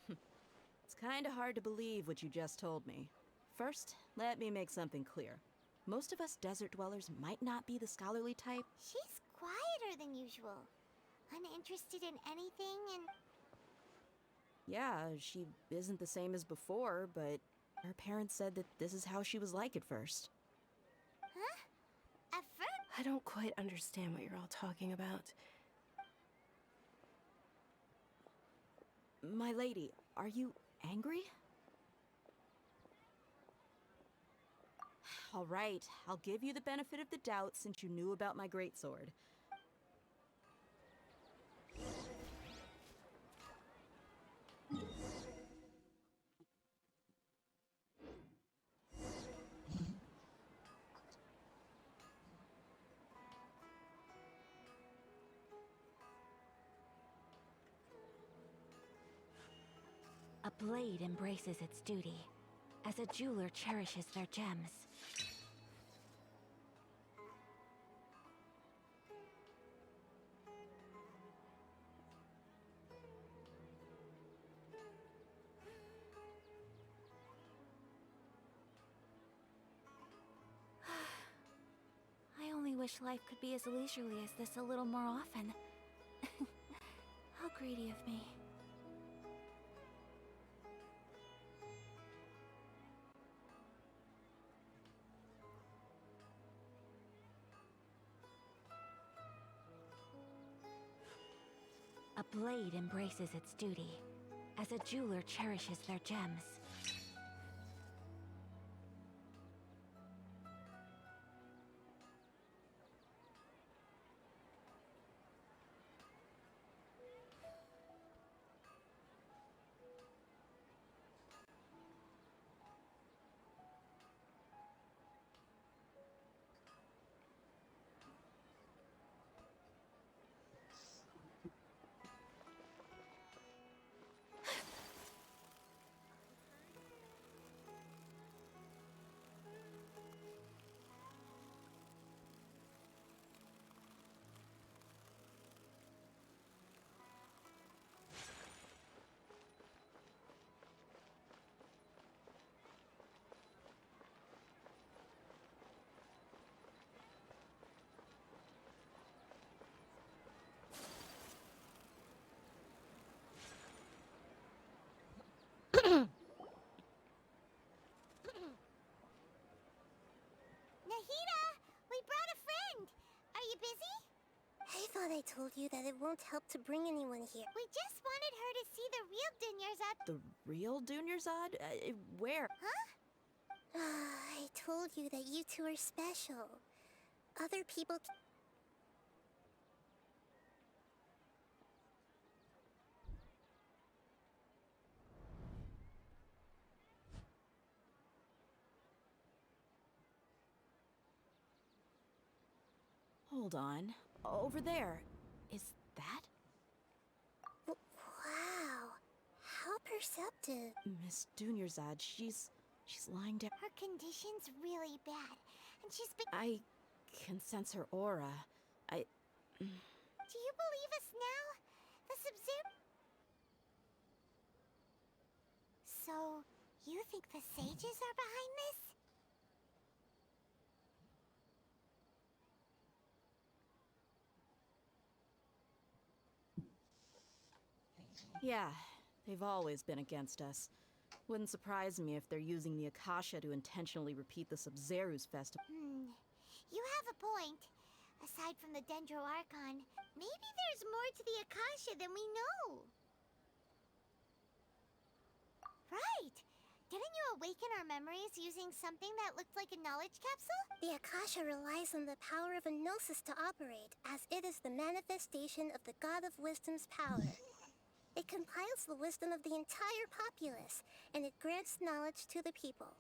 C: the...
E: It's kinda hard to believe what you just told me. First, let me make something clear. Most of us desert dwellers might not be the scholarly type.
C: She's quieter than usual. Uninterested in anything and...
E: Yeah, she isn't the same as before, but her parents said that this is how she was like at first.
C: Huh? At first?
D: I don't quite understand what you're all talking about.
E: My lady, are you angry? All right, I'll give you the benefit of the doubt since you knew about my greatsword.
O: A blade embraces its duty, as a jeweler cherishes their gems.
A: I only wish life could be as leisurely as this a little more often. How greedy of me.
O: A blade embraces its duty, as a jeweler cherishes their gems.
C: Nahida! We brought a friend! Are you busy?
M: I thought I told you that it won't help to bring anyone here.
C: We just wanted her to see the real Dunyarzad.
E: The real Dunyarzad? Where?
C: Huh?
M: I told you that you two are special. Other people...
E: Hold on. Over there. Is that?
M: Wow. How perceptive.
E: Miss Dunyarzad, she's lying down.
C: Her condition's really bad, and she's been...
E: I can sense her aura.
C: Do you believe us now? The Sub-Zero... So, you think the sages are behind this?
E: Yeah, they've always been against us. Wouldn't surprise me if they're using the Akasha to intentionally repeat the Sub-Zeru's festival.
C: You have a point. Aside from the Dendro Archon, maybe there's more to the Akasha than we know. Right! Didn't you awaken our memories using something that looked like a knowledge capsule?
M: The Akasha relies on the power of a gnosis to operate, as it is the manifestation of the God of Wisdom's power. It compiles the wisdom of the entire populace, and it grants knowledge to the people.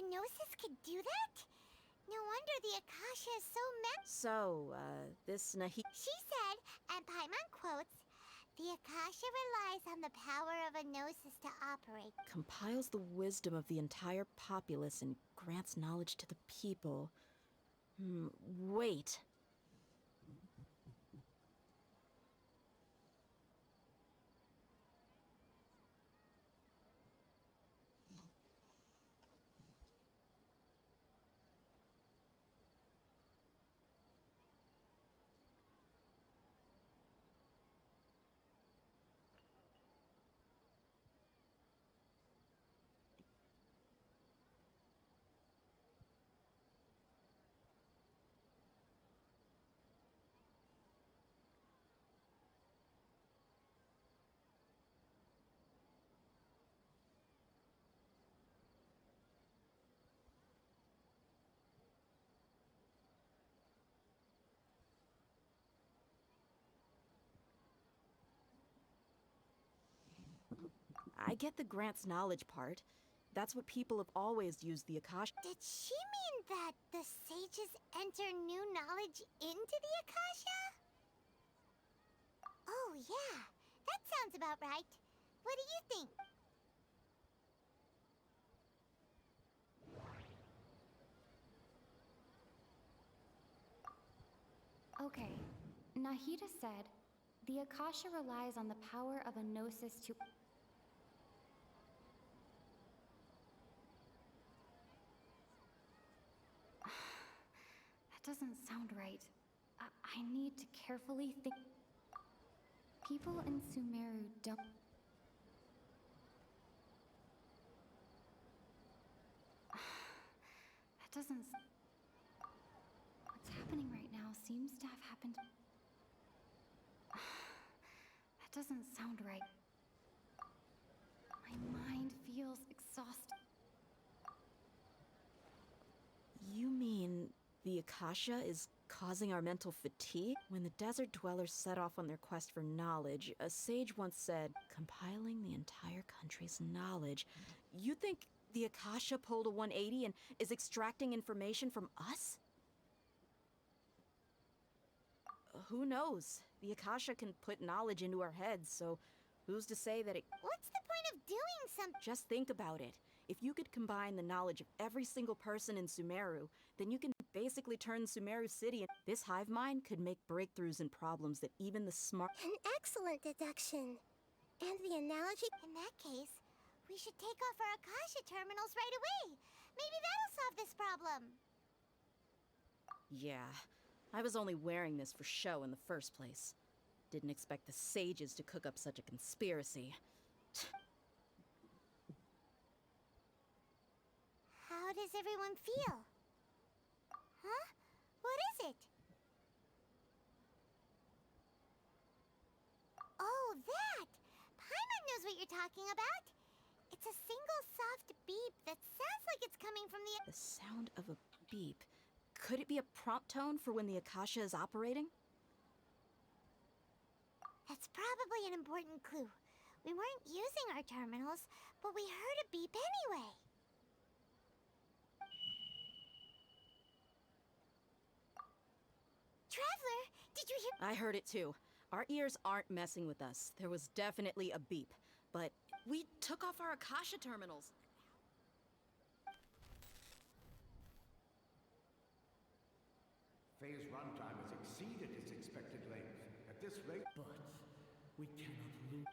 C: Gnosis could do that? No wonder the Akasha is so
E: So, this Nahi...
C: She said, and Paimon quotes, the Akasha relies on the power of a Gnosis to operate.
E: compiles the wisdom of the entire populace and grants knowledge to the people. Wait. I get the grants knowledge part. That's what people have always used the Akasha.
C: Did she mean that the sages enter new knowledge into the Akasha? Oh, yeah. That sounds about right. What do you think?
N: Okay, Nahida said, the Akasha relies on the power of a Gnosis to... That doesn't sound right. I need to carefully think... People in Sumeru don't... That doesn't... What's happening right now seems to have happened... That doesn't sound right. My mind feels exhausted.
E: You mean the Akasha is causing our mental fatigue? When the desert dwellers set off on their quest for knowledge, a sage once said, compiling the entire country's knowledge. You think the Akasha pulled a 180 and is extracting information from us? Who knows? The Akasha can put knowledge into our heads, so who's to say that it...
C: What's the point of doing something?
E: Just think about it. If you could combine the knowledge of every single person in Sumeru, then you can basically turn Sumeru City and this hive mind could make breakthroughs in problems that even the smart...
M: An excellent deduction. And the analogy...
C: In that case, we should take off our Akasha terminals right away. Maybe that'll solve this problem.
E: Yeah, I was only wearing this for show in the first place. Didn't expect the sages to cook up such a conspiracy.
C: How does everyone feel? Huh? What is it? Oh, that! Paimon knows what you're talking about. It's a single soft beep that sounds like it's coming from the...
E: The sound of a beep. Could it be a prompt tone for when the Akasha is operating?
C: That's probably an important clue. We weren't using our terminals, but we heard a beep anyway. Traveler, did you hear?
E: I heard it too. Our ears aren't messing with us. There was definitely a beep. But we took off our Akasha terminals.
K: Phase runtime has exceeded its expected length. At this rate...
J: But we cannot lose.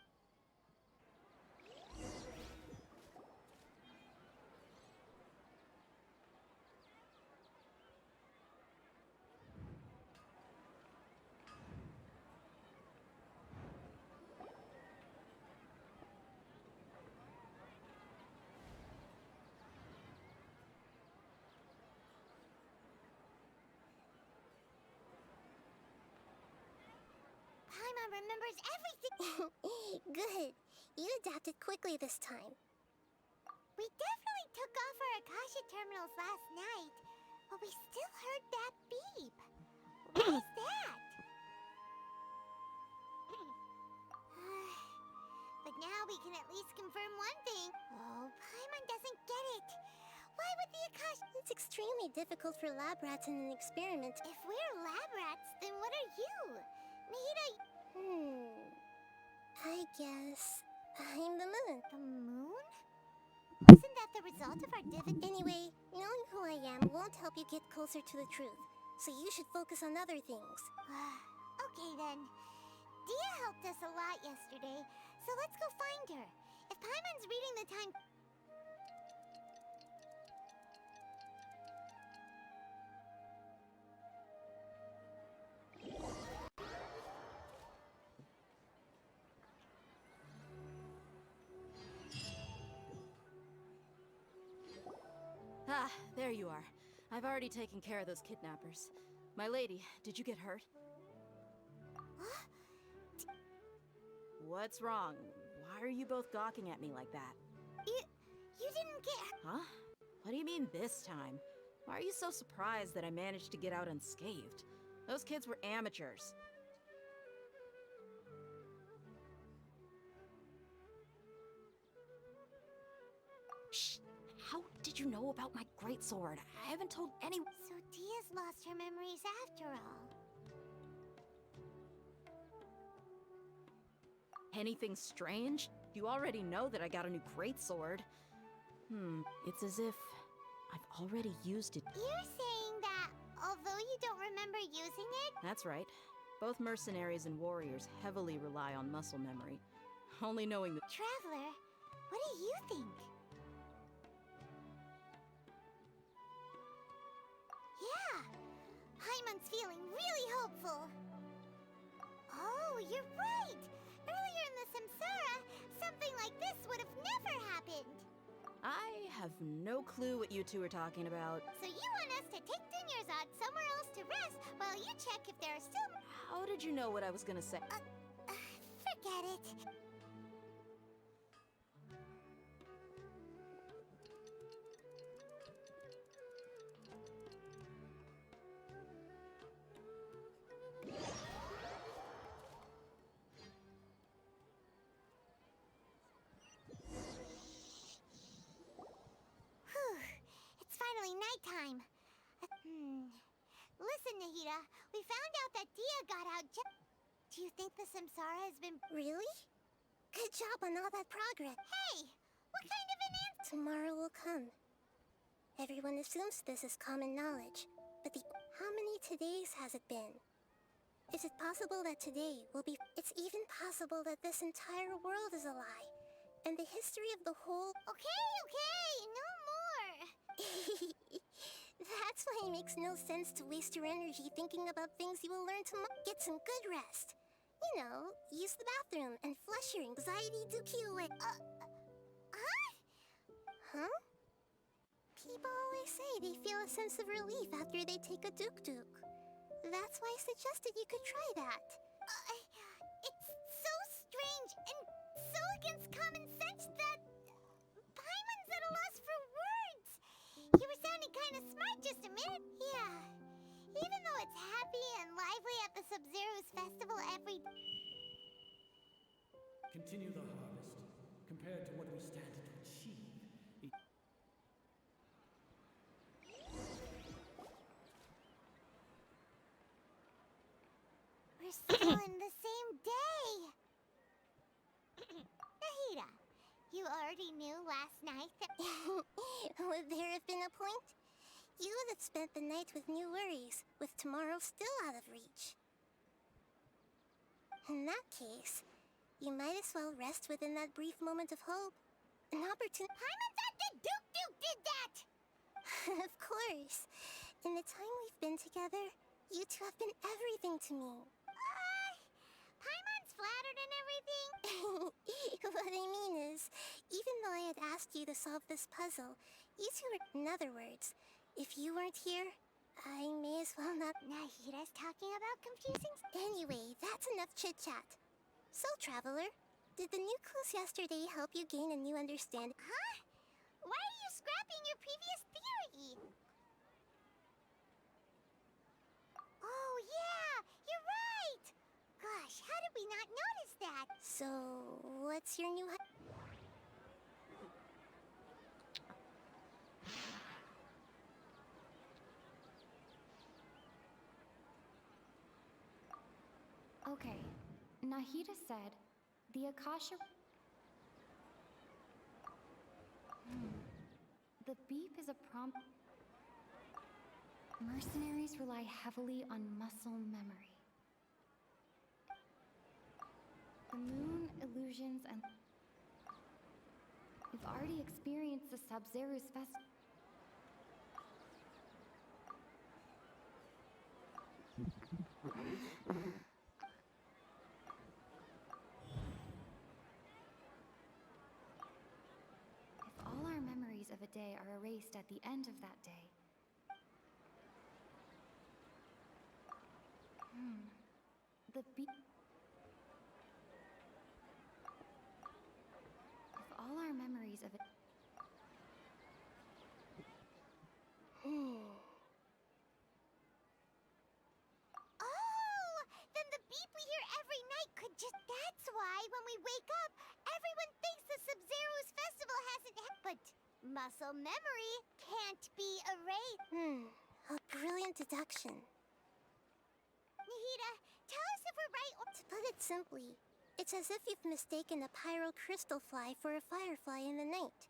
C: Paimon remembers everything.
M: Good. You adapted quickly this time.
C: We definitely took off our Akasha terminals last night, but we still heard that beep. What is that? But now we can at least confirm one thing. Oh, Paimon doesn't get it. Why would the
M: It's extremely difficult for lab rats in an experiment.
C: If we're lab rats, then what are you? Nahida...
M: I guess I'm the moon.
C: The moon? Isn't that the result of our
M: Anyway, knowing who I am won't help you get closer to the truth. So you should focus on other things.
C: Okay then. Dia helped us a lot yesterday, so let's go find her. If Paimon's reading the time...
E: Ah, there you are. I've already taken care of those kidnappers. My lady, did you get hurt? What's wrong? Why are you both gawking at me like that?
C: You didn't get...
E: Huh? What do you mean this time? Why are you so surprised that I managed to get out unscathed? Those kids were amateurs. Shh! How did you know about my greatsword? I haven't told anyone.
C: So Dia's lost her memories after all.
E: Anything strange? You already know that I got a new greatsword. It's as if I've already used it.
C: You're saying that although you don't remember using it?
E: That's right. Both mercenaries and warriors heavily rely on muscle memory. Only knowing the...
C: Traveler, what do you think? Yeah, Paimon's feeling really hopeful. Oh, you're right! Earlier in the Samsara, something like this would have never happened.
E: I have no clue what you two are talking about.
C: So you want us to take Dunyarzad somewhere else to rest while you check if there are still...
E: How did you know what I was gonna say?
C: Forget it. It's finally nighttime. Listen, Nahida, we found out that Dia got out Do you think the Samsara has been...
M: Really? Good job on all that progress.
C: Hey! What kind of an answer?
M: Tomorrow will come. Everyone assumes this is common knowledge, but how many todays has it been? Is it possible that today will be... It's even possible that this entire world is a lie, and the history of the whole...
C: Okay, no more!
M: That's why it makes no sense to waste your energy thinking about things you will learn tomorrow. Get some good rest. You know, use the bathroom and flush your anxiety dookie away. Huh? People always say they feel a sense of relief after they take a duk-duk. That's why I suggested you could try that.
C: It's so strange and so against common sense that... Paimon's at a loss for words. You were sounding kind of smart just a minute. Yeah. Even though it's happy and lively at the Sub-Zero's festival every...
J: Continue the harvest. Compared to what we stand to achieve,
C: We're still in the same day! Nahida, you already knew last night that...
M: Would there have been a point? You would have spent the night with new worries, with tomorrow still out of reach. In that case, you might as well rest within that brief moment of hope. An opportunity...
C: Paimon's at the Duke did that!
M: Of course. In the time we've been together, you two have been everything to me.
C: Paimon's flattered and everything.
M: What I mean is, even though I had asked you to solve this puzzle, you two were... In other words, if you weren't here, I may as well not...
C: Nahida's talking about confusing...
M: Anyway, that's enough chit-chat. So, Traveler, did the new clues yesterday help you gain a new understanding?
C: Huh? Why are you scrapping your previous theory? Oh, yeah! You're right! Gosh, how did we not notice that?
M: So, what's your new...
N: Okay. Nahida said the Akasha. The beep is a prompt. Mercenaries rely heavily on muscle memory. The moon, illusions, and... We've already experienced the Sub-Zero's festival. If all our memories of a day are erased at the end of that day... The beep... If all our memories of it...
C: Oh! Then the beep we hear every night could just... That's why, when we wake up, everyone thinks the Sub-Zero's festival hasn't But muscle memory can't be erased.
M: A brilliant deduction.
C: Nahida, tell us if we're right or...
M: To put it simply, it's as if you've mistaken a pyro crystal fly for a firefly in the night.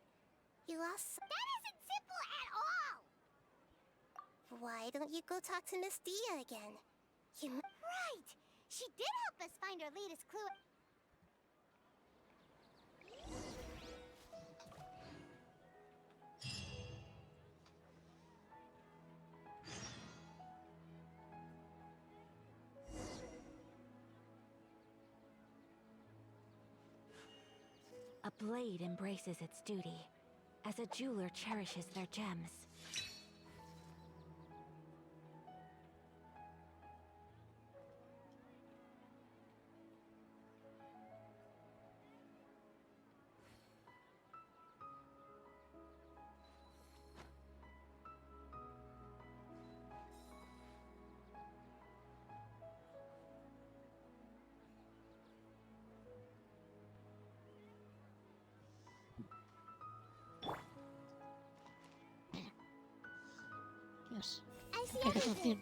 M: You lost...
C: That isn't simple at all!
M: Why don't you go talk to Miss Dia again?
C: Right! She did help us find our latest clue.
O: A blade embraces its duty, as a jeweler cherishes their gems.
M: Yes.
C: I see everything.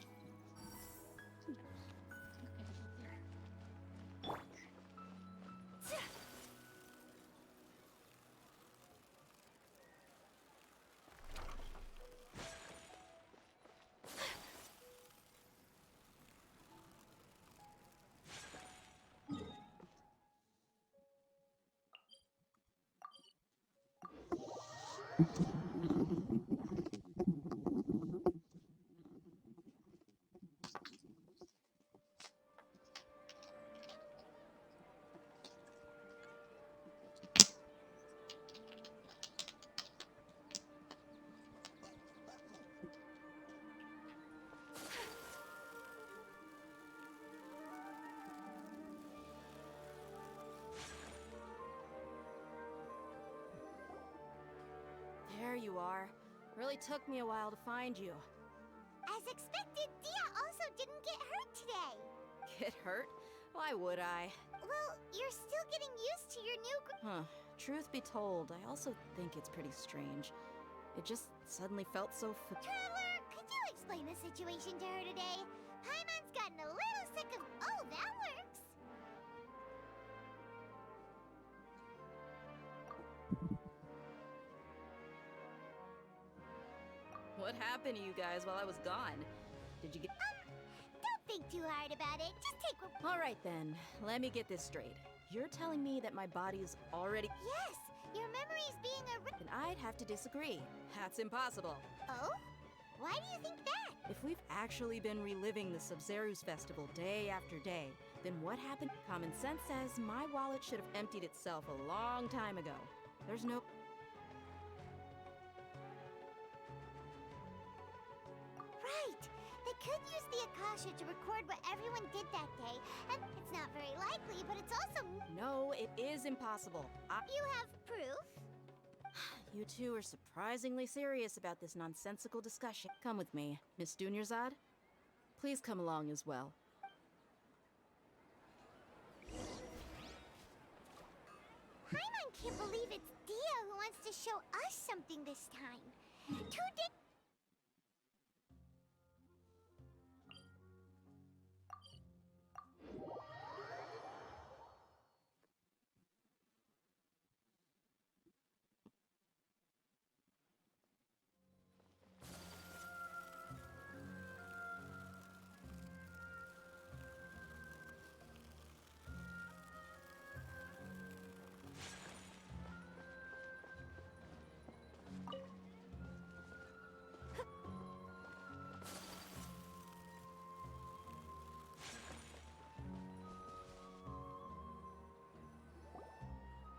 E: There you are. Really took me a while to find you.
C: As expected, Dia also didn't get hurt today.
E: Get hurt? Why would I?
C: Well, you're still getting used to your new...
E: Truth be told, I also think it's pretty strange. It just suddenly felt so
C: Traveler, could you explain the situation to her today? Paimon's gotten a little sick of... Oh, that works!
E: What happened to you guys while I was gone? Did you get...
C: Don't think too hard about it. Just take what...
E: All right then, let me get this straight. You're telling me that my body is already...
C: Yes! Your memory's being
E: Then I'd have to disagree. That's impossible.
C: Oh? Why do you think that?
E: If we've actually been reliving the Sub-Zero's festival day after day, then what happened? Common sense says my wallet should have emptied itself a long time ago. There's no...
C: Right! They could use the Akasha to record what everyone did that day, and it's not very likely, but it's also...
E: No, it is impossible.
C: You have proof?
E: You two are surprisingly serious about this nonsensical discussion. Come with me. Miss Dunyarzad, please come along as well.
C: Paimon can't believe it's Dia who wants to show us something this time.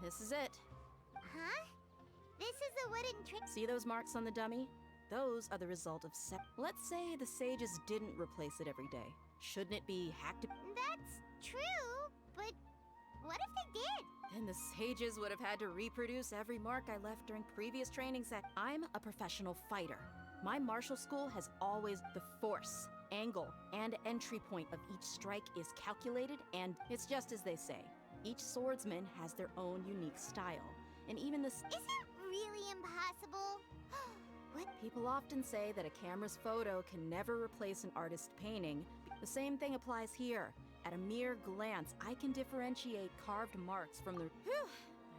E: this is it.
C: Huh? This is a wooden trick.
E: See those marks on the dummy? Those are the result of Let's say the sages didn't replace it every day. Shouldn't it be hacked?
C: That's true, but what if they did?
E: Then the sages would have had to reproduce every mark I left during previous training set. I'm a professional fighter. My martial school has always the force, angle, and entry point of each strike is calculated, and it's just as they say. Each swordsman has their own unique style, and even the...
C: Is it really impossible? What?
E: People often say that a camera's photo can never replace an artist's painting. The same thing applies here. At a mere glance, I can differentiate carved marks from the... Whew!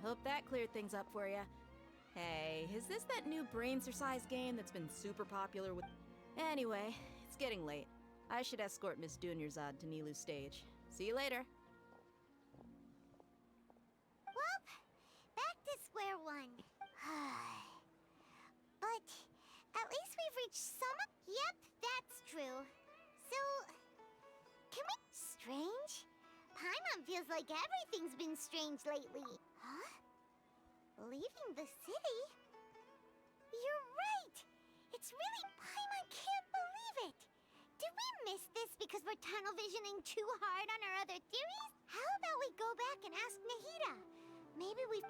E: I hope that cleared things up for you. Hey, is this that new brain-exercise game that's been super popular with... Anyway, it's getting late. I should escort Miss Dunyarzad to Nilu's stage. See you later.
C: Well, back to square one. But at least we've reached some... Yep, that's true. So, can we... Strange? Paimon feels like everything's been strange lately. Huh? Leaving the city? You're right! It's really... Paimon can't believe it! Did we miss this because we're tunnel visioning too hard on our other theories? How about we go back and ask Nahida? Maybe we...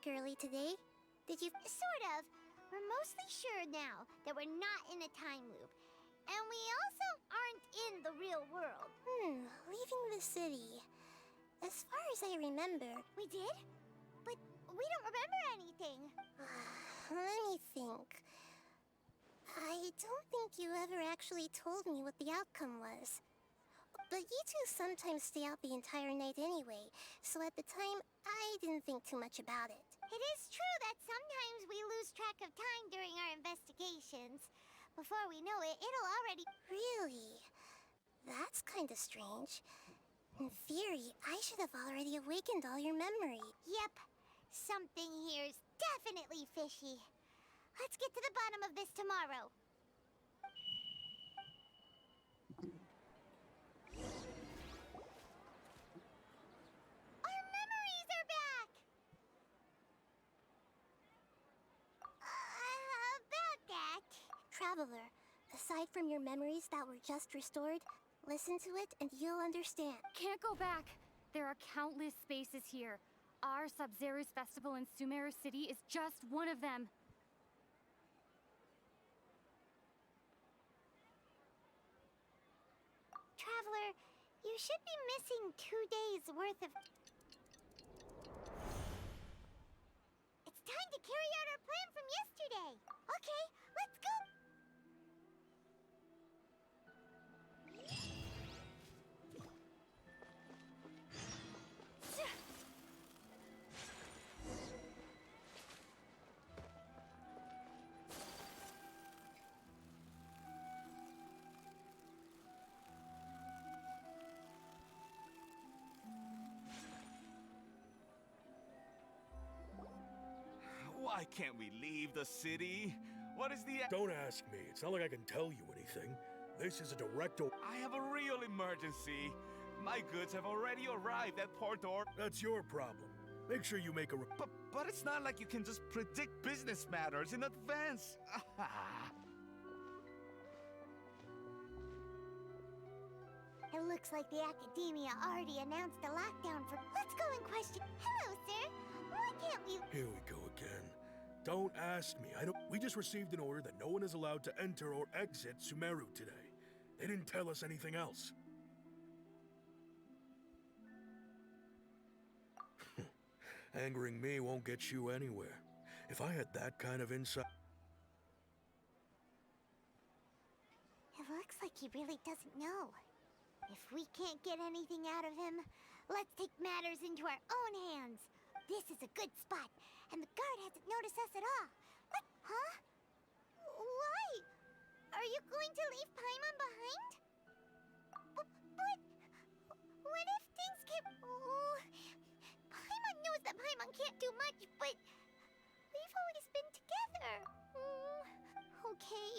M: Early today. Did you...
C: Sort of. We're mostly sure now that we're not in a time loop. And we also aren't in the real world.
M: Leaving the city. As far as I remember...
C: We did? But we don't remember anything.
M: Let me think. I don't think you ever actually told me what the outcome was. But you two sometimes stay out the entire night anyway, so at the time, I didn't think too much about it.
C: It is true that sometimes we lose track of time during our investigations. Before we know it, it'll already...
M: Really? That's kinda strange. In theory, I should have already awakened all your memory.
C: Yep. Something here's definitely fishy. Let's get to the bottom of this tomorrow.
M: Traveler, aside from your memories that were just restored, listen to it and you'll understand.
N: Can't go back. There are countless spaces here. Our Sub-Zero's festival in Sumeru City is just one of them.
C: Traveler, you should be missing 2 days worth of... It's time to carry out our plan from yesterday. Okay, let's go.
P: Why can't we leave the city? What is the...
Q: Don't ask me. It's not like I can tell you anything. This is a direct...
P: I have a real emergency. My goods have already arrived at Port Or...
Q: That's your problem. Make sure you make a...
P: But it's not like you can just predict business matters in advance.
C: It looks like the Academia already announced a lockdown for... Let's go and question... Hello, sir. Why can't we...
Q: Here we go again. Don't ask me. We just received an order that no one is allowed to enter or exit Sumeru today. They didn't tell us anything else. Angering me won't get you anywhere. If I had that kind of insight...
C: It looks like he really doesn't know. If we can't get anything out of him, let's take matters into our own hands. This is a good spot, and the guard hasn't noticed us at all. What? Huh? Why? Are you going to leave Paimon behind? mind? But what if things get... Oh, Paimon knows that Paimon can't do much, but we've always been together. Okay.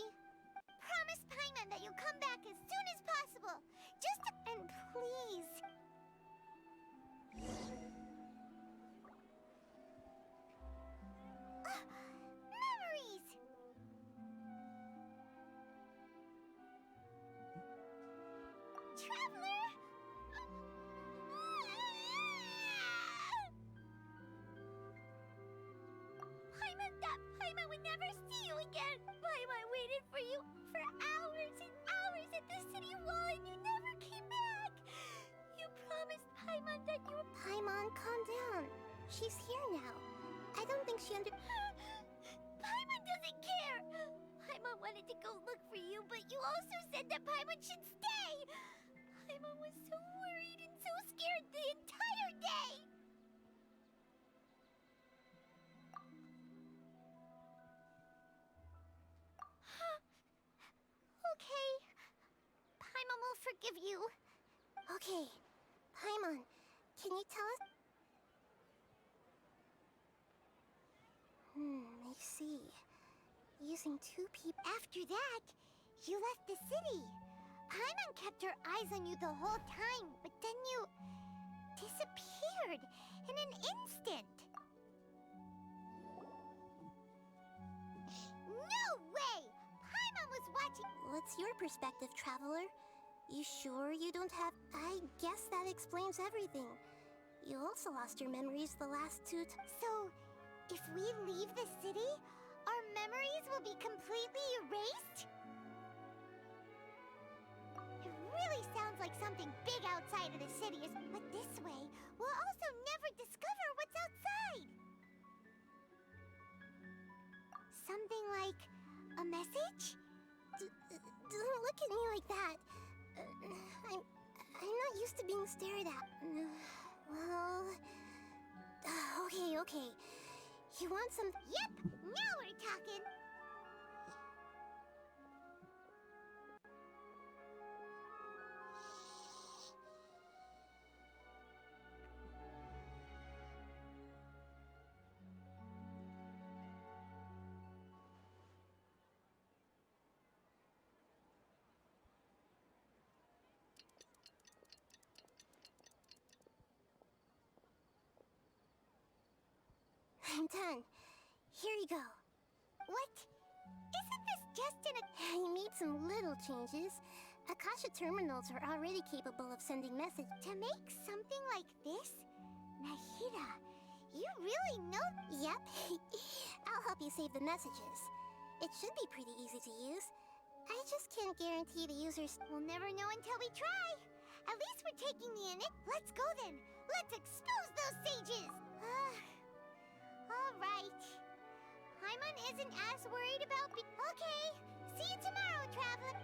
C: Promise Paimon that you'll come back as soon as possible. And please. Memories! Traveler! Paimon would never see you again! Paimon waited for you for hours and hours at the city wall and you never came back! You promised Paimon that you would...
M: Paimon, calm down. She's here now. I don't think she
C: Paimon doesn't care! Paimon wanted to go look for you, but you also said that Paimon should stay! Paimon was so worried and so scared the entire day! Okay. Paimon will forgive you.
M: Okay. Paimon, can you tell us? I see. Using 2 people.
C: After that, you left the city. Paimon kept her eyes on you the whole time, but then you disappeared in an instant. No way! Paimon was watching.
M: What's your perspective, Traveler? You sure you don't have... I guess that explains everything. You also lost your memories the last 2
C: So, if we leave the city, our memories will be completely erased? It really sounds like something big outside of the city is... But this way, we'll also never discover what's outside! Something like a message?
M: Don't look at me like that. I'm not used to being stared at. Well... Okay. You want some...
C: Yep! Now we're talking!
M: I'm done. Here you go.
C: What? Isn't this just
M: I made some little changes. Akasha terminals are already capable of sending messages.
C: To make something like this? Nahida, you really know...
M: Yep. I'll help you save the messages. It should be pretty easy to use. I just can't guarantee the users...
C: We'll never know until we try. At least we're taking the init. Let's go then. Let's expose those sages. All right. Paimon isn't as worried about Okay. See you tomorrow, Traveler.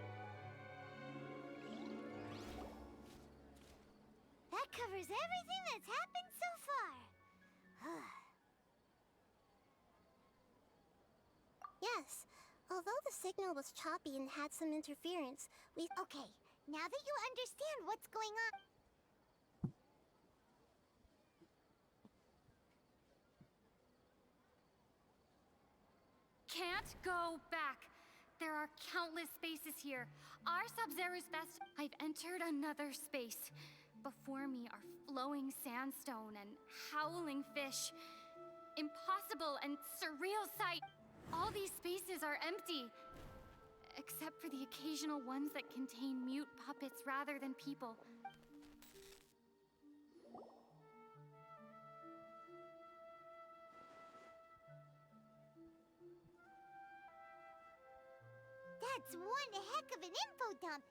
C: That covers everything that's happened so far.
M: Yes. Although the signal was choppy and had some interference, we...
C: Okay. Now that you understand what's going on...
N: Can't go back. There are countless spaces here. Our Sub-Zero's best. I've entered another space. Before me are flowing sandstone and howling fish. Impossible and surreal sight. All these spaces are empty. Except for the occasional ones that contain mute puppets rather than people.
C: That's one heck of an info dump.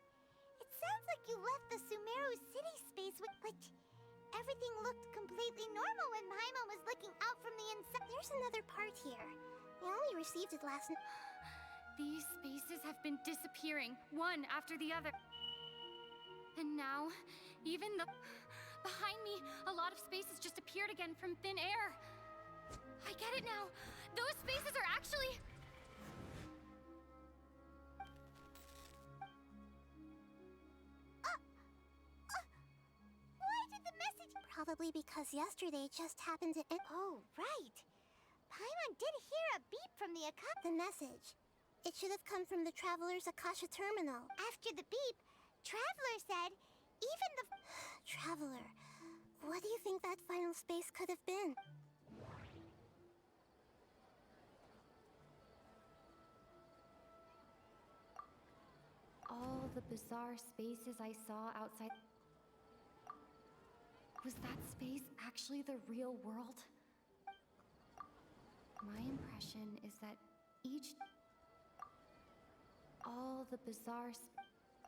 C: It sounds like you left the Sumeru city space with... But everything looked completely normal when Paimon was looking out from the inside.
M: There's another part here. I only received it last night.
N: These spaces have been disappearing, one after the other. And now, even the... Behind me, a lot of spaces just appeared again from thin air. I get it now. Those spaces are actually...
M: Probably because yesterday just happened to end.
C: Oh, right. Paimon did hear a beep from the Akasha.
M: The message. It should have come from the Traveler's Akasha terminal.
C: After the beep, Traveler said, even the...
M: Traveler, what do you think that final space could have been?
N: All the bizarre spaces I saw outside. Was that space actually the real world? My impression is that each... All the bizarre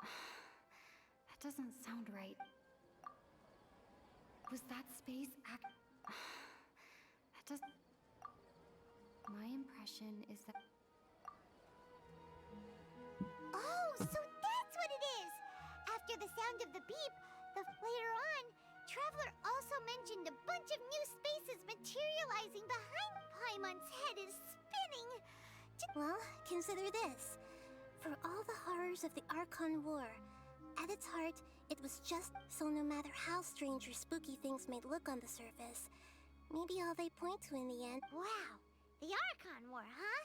N: that doesn't sound right. Was that space that doesn't... My impression is that...
C: Oh, so that's what it is! After the sound of the beep, later on, Traveler also mentioned a bunch of new spaces materializing behind Paimon's head is spinning.
M: Well, consider this. For all the horrors of the Archon War, at its heart, it was just so no matter how strange or spooky things may look on the surface, maybe all they point to in the end...
C: Wow, the Archon War, huh?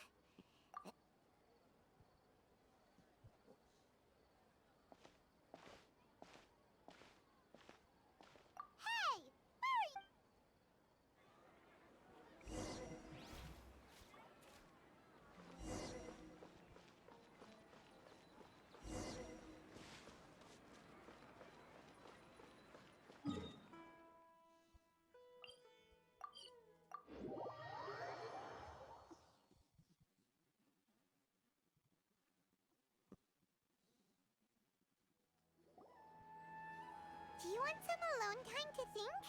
C: Do you want some alone time to think?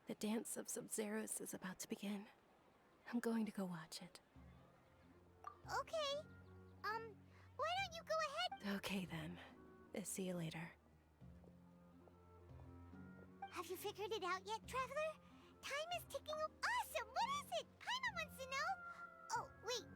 D: The dance of Sub-Zeros is about to begin. I'm going to go watch it.
C: Okay. Why don't you go ahead?
D: Okay then. See you later.
C: Have you figured it out yet, Traveler? Time is ticking. Awesome! What is it? Paimon wants to know. Oh, wait.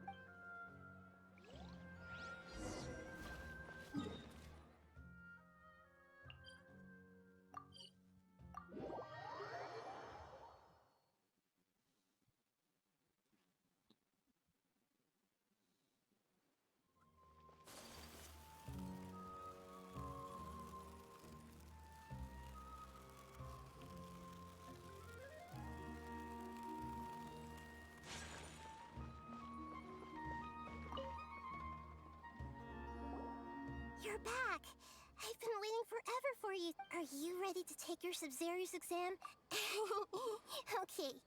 M: You're back! I've been waiting forever for you. Are you ready to take your Sub-Zero's exam? Okay.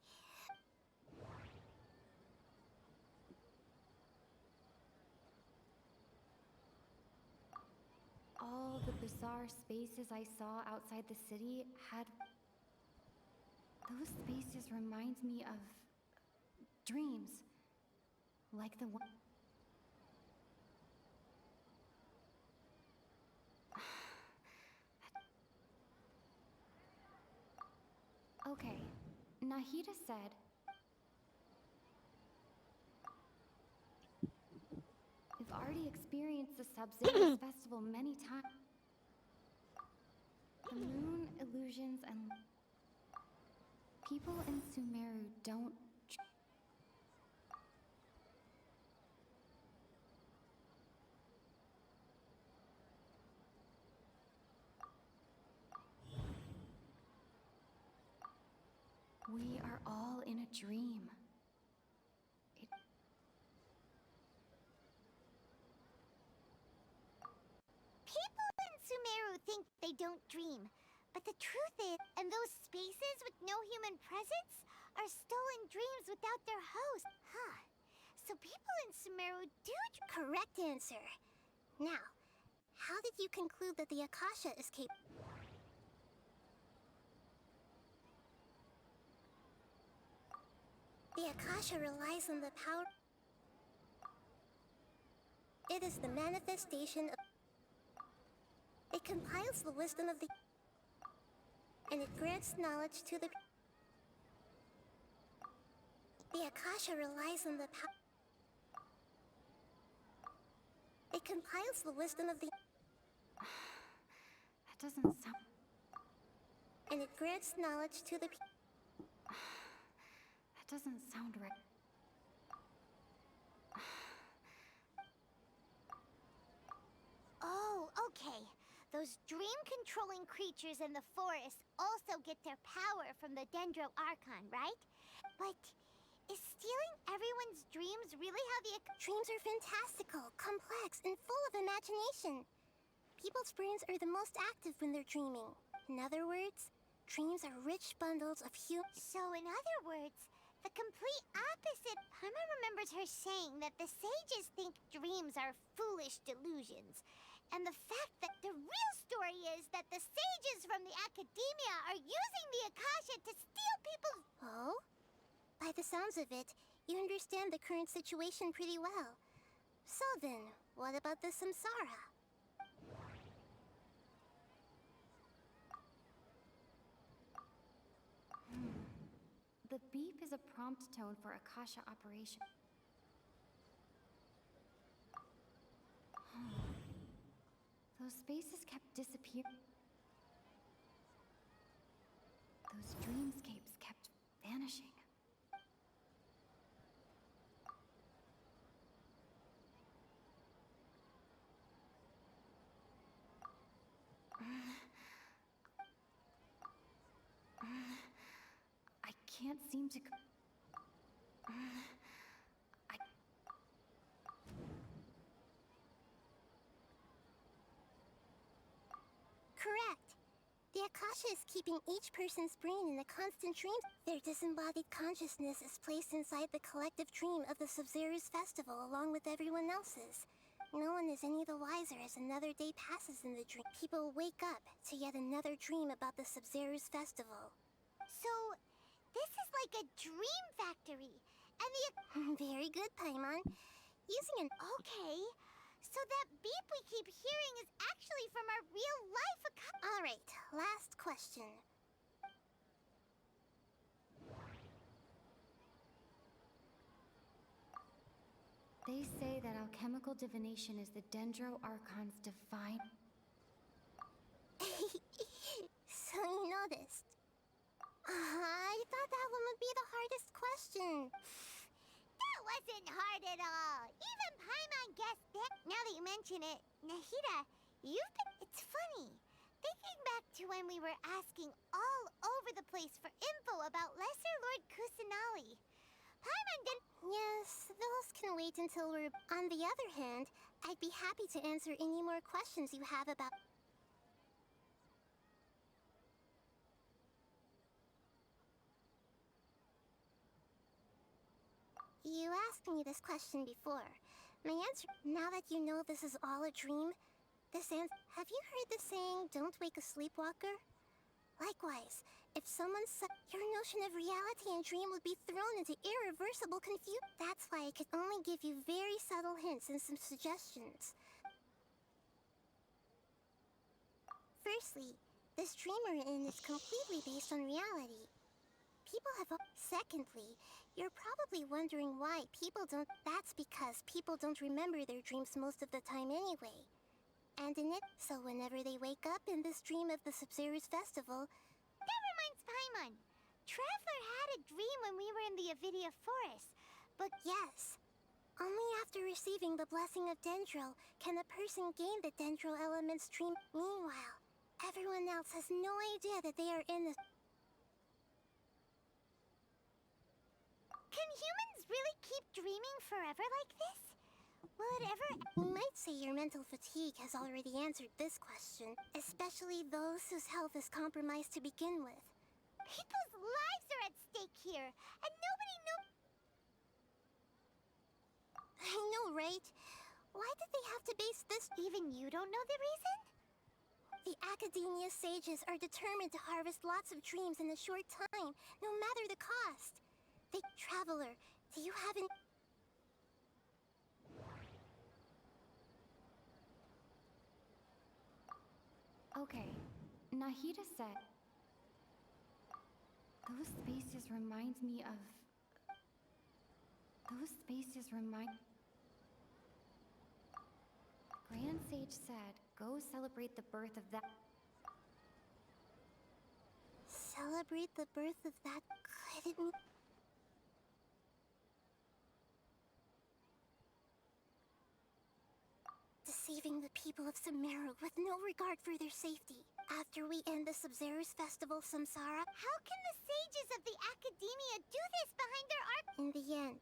N: All the bizarre spaces I saw outside the city had... Those spaces remind me of... dreams. Like the one... Okay, Nahida said... We've already experienced the Sub-Zero Festival many times. The moon, illusions, and... People in Sumeru don't... We are all in a dream.
C: People in Sumeru think they don't dream. But the truth is, and those spaces with no human presence are stolen dreams without their host. Huh. So people in Sumeru do...
M: Correct answer. Now, how did you conclude that the Akasha is capable... The Akasha relies on the power... It is the manifestation of... It compiles the wisdom of the... and it grants knowledge to the... The Akasha relies on the power... It compiles the wisdom of the...
N: That doesn't sound...
M: And it grants knowledge to the...
N: That doesn't sound right.
C: Oh, okay. Those dream-controlling creatures in the forest also get their power from the Dendro Archon, right? But is stealing everyone's dreams really how the...
M: Dreams are fantastical, complex, and full of imagination. People's brains are the most active when they're dreaming. In other words, dreams are rich bundles of
C: So in other words, the complete opposite. Paimon remembers her saying that the sages think dreams are foolish delusions. And the fact that the real story is that the sages from the academia are using the Akasha to steal people's...
M: Oh? By the sounds of it, you understand the current situation pretty well. So then, what about the samsara?
N: The beep is a prompt tone for Akasha operation. Those spaces kept disappearing. Those dreamscapes kept vanishing. I can't seem to...
M: Correct. The Akasha is keeping each person's brain in a constant dream. Their disembodied consciousness is placed inside the collective dream of the Sub-Zero's festival along with everyone else's. No one is any the wiser as another day passes in the dream. People wake up to yet another dream about the Sub-Zero's festival.
C: So, this is like a dream factory. And the...
M: Very good, Paimon. Using an...
C: Okay. So that beep we keep hearing is actually from our real-life
M: Alright, last question.
N: They say that alchemical divination is the Dendro Archon's divine...
M: So you noticed. I thought that one would be the hardest question.
C: That wasn't hard at all. Even Paimon guessed that. Now that you mention it, Nahida, you've been... It's funny. Thinking back to when we were asking all over the place for info about Lesser Lord Kusanali. Paimon didn't...
M: Yes, those can wait until we're... On the other hand, I'd be happy to answer any more questions you have about... You asked me this question before. My answer... Now that you know this is all a dream, this answer... Have you heard the saying, don't wake a sleepwalker? Likewise, if someone said... Your notion of reality and dream would be thrown into irreversible confusion. That's why I could only give you very subtle hints and some suggestions. Firstly, this dream we're in is completely based on reality. People have... Secondly, you're probably wondering why people don't... That's because people don't remember their dreams most of the time anyway. And in it, so whenever they wake up in this dream of the Sub-Zero's festival...
C: That reminds Paimon. Traveler had a dream when we were in the Avidia Forest, but...
M: Yes. Only after receiving the blessing of Dendro can a person gain the Dendro element's dream. Meanwhile, everyone else has no idea that they are in a...
C: Can humans really keep dreaming forever like this? Will it ever...
M: We might say your mental fatigue has already answered this question, especially those whose health is compromised to begin with.
C: People's lives are at stake here, and nobody knows...
M: I know, right? Why did they have to base this...
C: Even you don't know the reason?
M: The Academia sages are determined to harvest lots of dreams in a short time, no matter the cost. Traveler, do you have an...
N: Okay, Nahida said... Those spaces remind me of... Those spaces remind... Grand Sage said, go celebrate the birth of that...
M: Celebrate the birth of that... Could it mean... Deceiving the people of Sumeru with no regard for their safety. After we end the Sub-Zerus Festival, Samsara...
C: How can the sages of the Academia do this behind their arc?
M: In the end,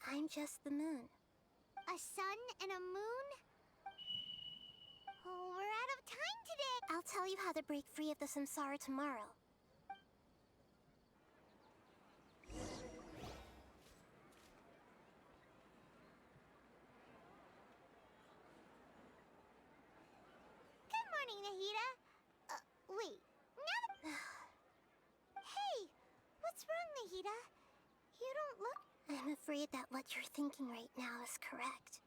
M: I'm just the moon.
C: A sun and a moon? Oh, we're out of time today!
M: I'll tell you how to break free of the Samsara tomorrow.
C: Good morning, Nahida. Wait. Now Hey! What's wrong, Nahida? You don't look...
M: I'm afraid that what you're thinking right now is correct.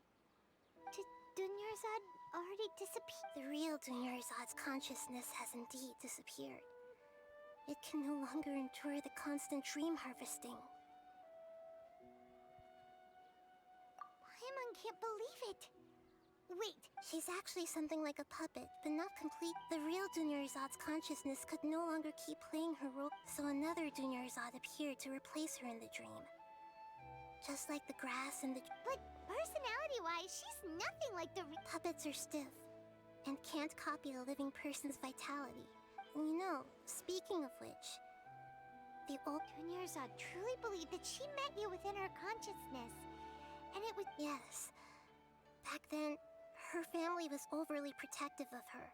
C: Did Dunyarzad already disappear?
M: The real Dunyarzad's consciousness has indeed disappeared. It can no longer endure the constant dream harvesting.
C: Paimon can't believe it. Wait.
M: She's actually something like a puppet, but not complete. The real Dunyarzad's consciousness could no longer keep playing her role, so another Dunyarzad appeared to replace her in the dream. Just like the grass and the...
C: But personality-wise, she's nothing like the...
M: Puppets are stiff, and can't copy a living person's vitality. You know, speaking of which, the old...
C: Dunyarzad truly believed that she met you within her consciousness, and it was...
M: Yes. Back then, her family was overly protective of her.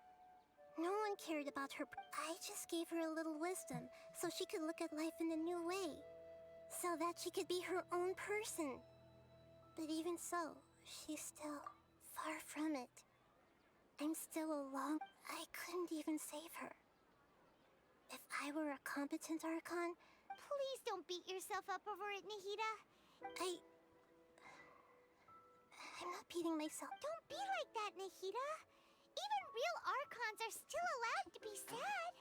M: No one cared about her. I just gave her a little wisdom, so she could look at life in a new way. So that she could be her own person. But even so, she's still far from it. I'm still alone. I couldn't even save her. If I were a competent Archon...
C: Please don't beat yourself up over it, Nahida.
M: I'm not beating myself.
C: Don't be like that, Nahida. Even real Archons are still allowed to be sad.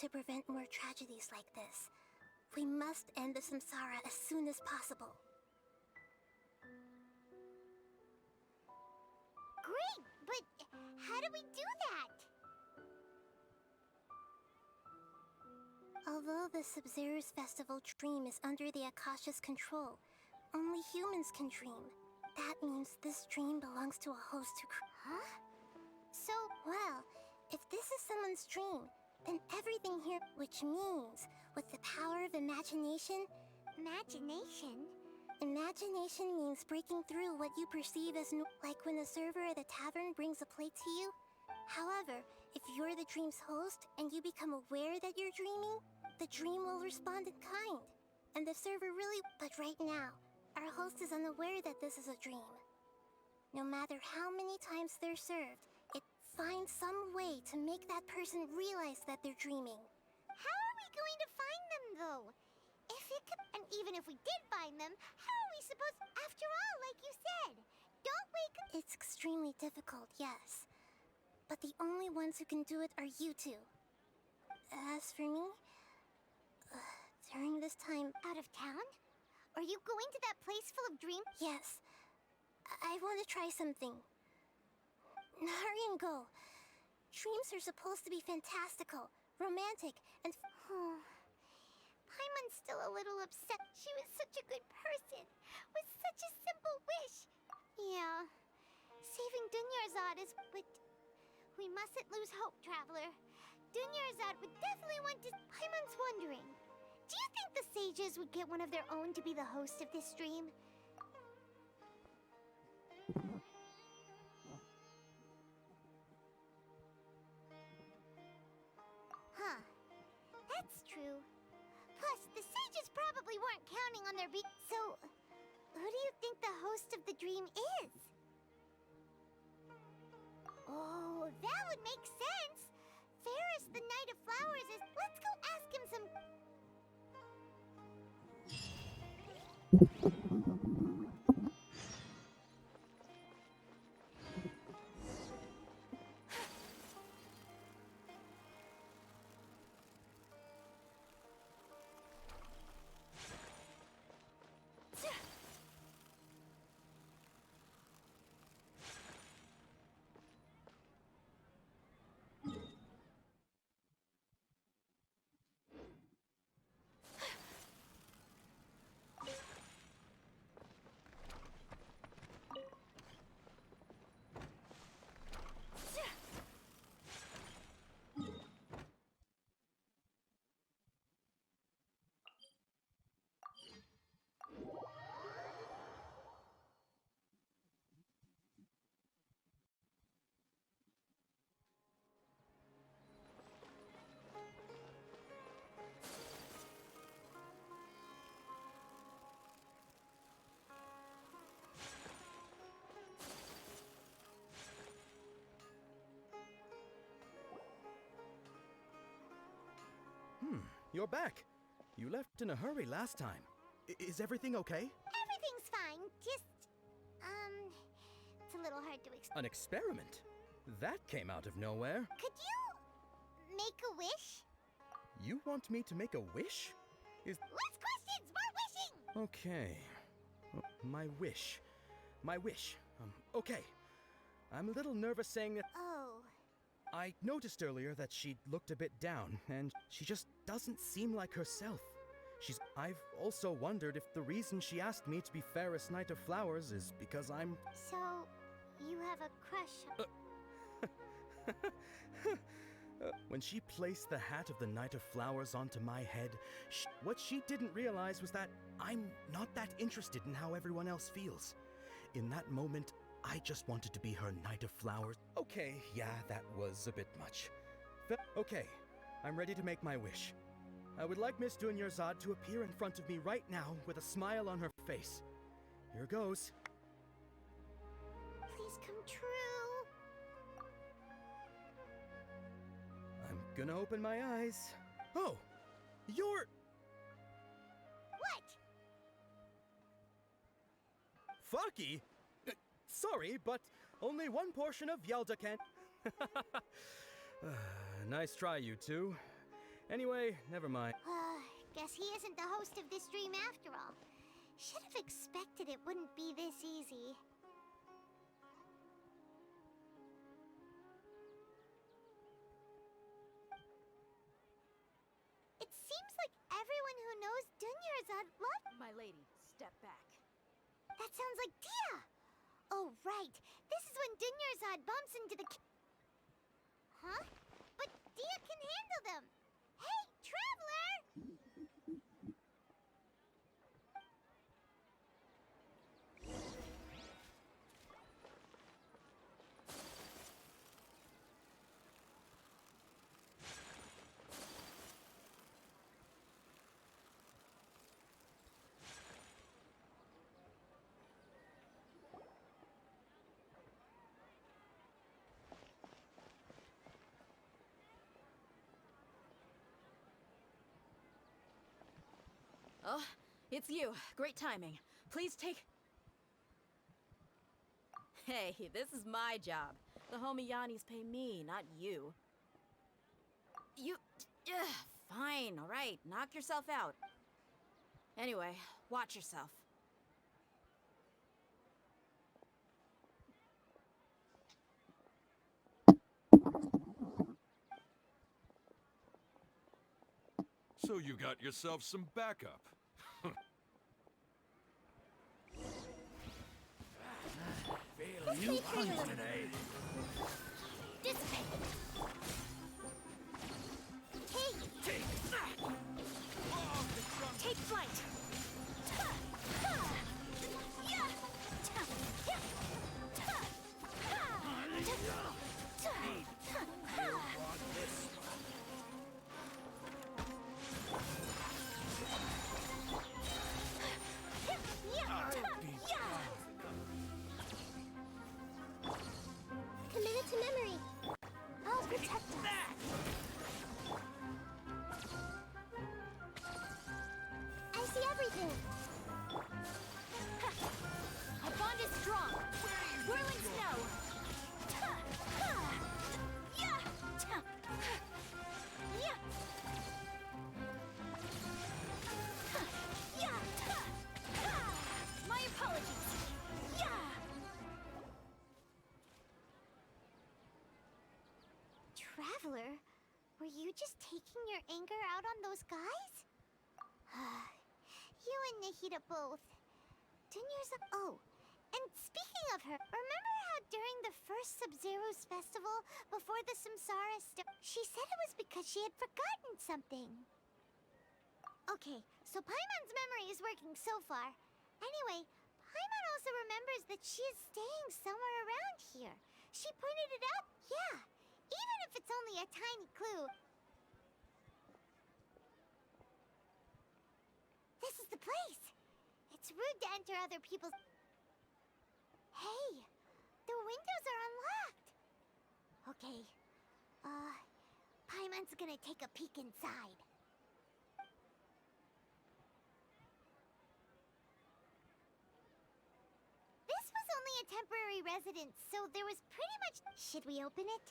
M: To prevent more tragedies like this, we must end the Samsara as soon as possible.
C: Great, but how do we do that?
M: Although the Sub-Zerus Festival dream is under the Akasha's control, only humans can dream. That means this dream belongs to a host who...
C: Huh? So...
M: Well, if this is someone's dream, then everything here, which means, with the power of imagination...
C: Imagination?
M: Imagination means breaking through what you perceive as like when a server at a tavern brings a plate to you. However, if you're the dream's host and you become aware that you're dreaming, the dream will respond in kind. And the server really... But right now, our host is unaware that this is a dream. No matter how many times they're served, it finds some way to make that person realize that they're dreaming.
C: How are we going to find them, though? If it could... And even if we did find them, how are we supposed... After all, like you said, don't we...
M: It's extremely difficult, yes. But the only ones who can do it are you two. As for me... during this time...
C: Out of town? Are you going to that place full of dreams?
M: Yes. I want to try something. Hurry and go. Dreams are supposed to be fantastical, romantic, and...
C: Paimon's still a little upset. She was such a good person, with such a simple wish. Yeah. Saving Dunyarzad is... But we mustn't lose hope, Traveler. Dunyarzad would definitely want to... Paimon's wondering, do you think the sages would get one of their own to be the host of this stream? Huh. That's true. Plus, the sages probably weren't counting on their So, who do you think the host of the dream is? Oh, that would make sense. Ferris, the Knight of Flowers, is... Let's go ask him some...
G: you're back. You left in a hurry last time. Is everything okay?
C: Everything's fine. Just, it's a little hard to explain.
G: An experiment? That came out of nowhere.
C: Could you make a wish?
G: You want me to make a wish?
C: Less questions, more wishing!
G: Okay. My wish. My wish. Okay. I'm a little nervous saying that.
C: Oh.
G: I noticed earlier that she looked a bit down, and she just doesn't seem like herself. I've also wondered if the reason she asked me to be fairest Knight of Flowers is because I'm.
C: So, you have a crush on...
G: When she placed the hat of the Knight of Flowers onto my head, what she didn't realize was that I'm not that interested in how everyone else feels. In that moment, I just wanted to be her Knight of Flowers. Okay, yeah, that was a bit much. Okay, I'm ready to make my wish. I would like Miss Dunyarzad to appear in front of me right now with a smile on her face. Here goes.
C: Please come true.
G: I'm gonna open my eyes. Oh, you're...
C: What?
G: Faki? Sorry, but only one portion of Yalda can... Nice try, you two. Anyway, never mind.
C: Guess he isn't the host of this dream after all. Should have expected it wouldn't be this easy. It seems like everyone who knows Dunyarzad loves...
E: My lady, step back.
C: That sounds like Dia! Oh, right. This is when Dunyarzad bumps into the... Huh? But Dia can handle them! Hey, Traveler!
E: Oh, it's you. Great timing. Please take... Hey, this is my job. The homie Yannis pay me, not you. You... fine, all right. Knock yourself out. Anyway, watch yourself.
H: So you got yourself some backup.
L: Feeling you punch today.
C: Dissipate! Hey!
L: Take that!
C: Take flight! Committed to memory. I'll protect us. I see everything. Our bond is strong. Whirling snow. My apologies. Traveler, were you just taking your anger out on those guys? You and Nahida both. Oh, and speaking of her, remember how during the first Sub-Zero's festival, before the Samsara she said it was because she had forgotten something. Okay, so Paimon's memory is working so far. Anyway, Paimon also remembers that she is staying somewhere around here. She pointed it out, yeah. Even if it's only a tiny clue. This is the place. It's rude to enter other people's... Hey, the windows are unlocked. Okay, Paimon's gonna take a peek inside. a temporary residence, so there was pretty much... Should we open it?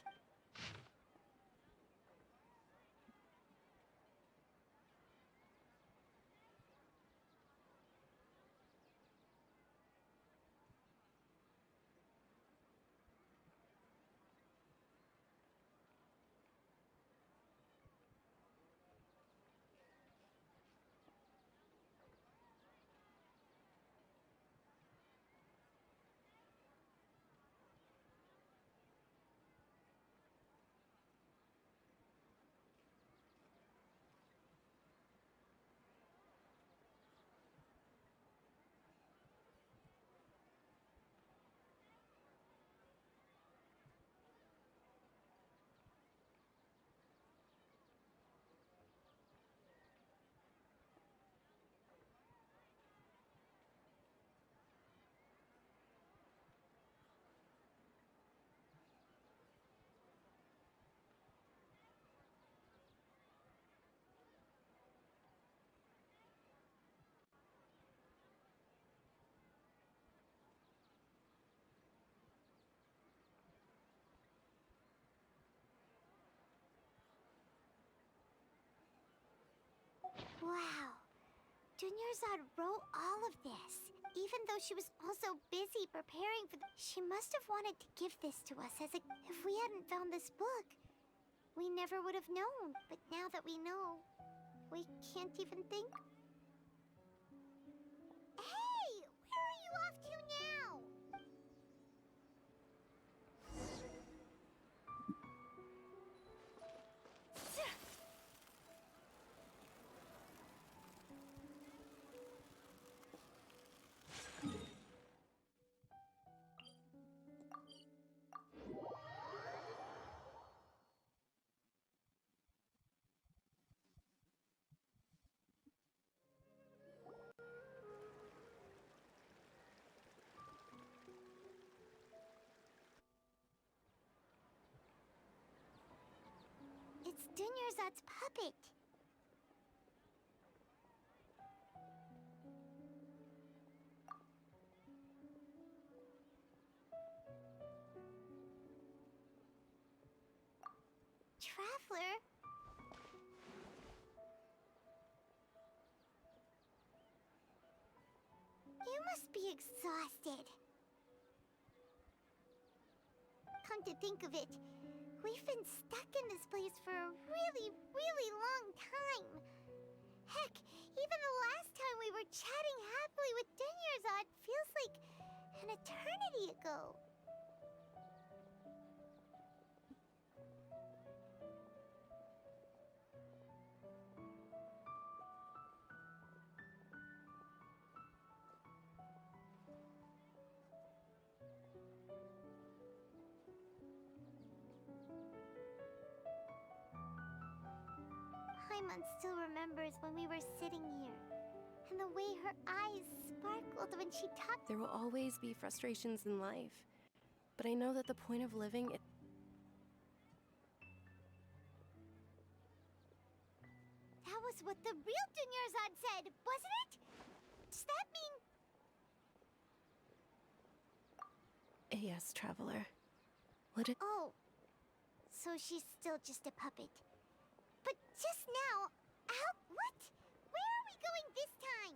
C: Wow. Dunyarzad wrote all of this, even though she was also busy preparing for She must have wanted to give this to us as a... If we hadn't found this book, we never would have known. But now that we know, we can't even think. Hey! Where are you off to now? It's Dunyarzad's puppet. Traveler? You must be exhausted. Come to think of it, we've been stuck in this place for a really, really long time. Heck, even the last time we were chatting happily with Dunyarzad feels like an eternity ago. Paimon still remembers when we were sitting here, and the way her eyes sparkled when she talked.
D: There will always be frustrations in life, but I know that the point of living is...
C: That was what the real Dunyarzad said, wasn't it? Does that mean...
D: Yes, Traveler. What it...
C: Oh, so she's still just a puppet. But just now, what? Where are we going this time?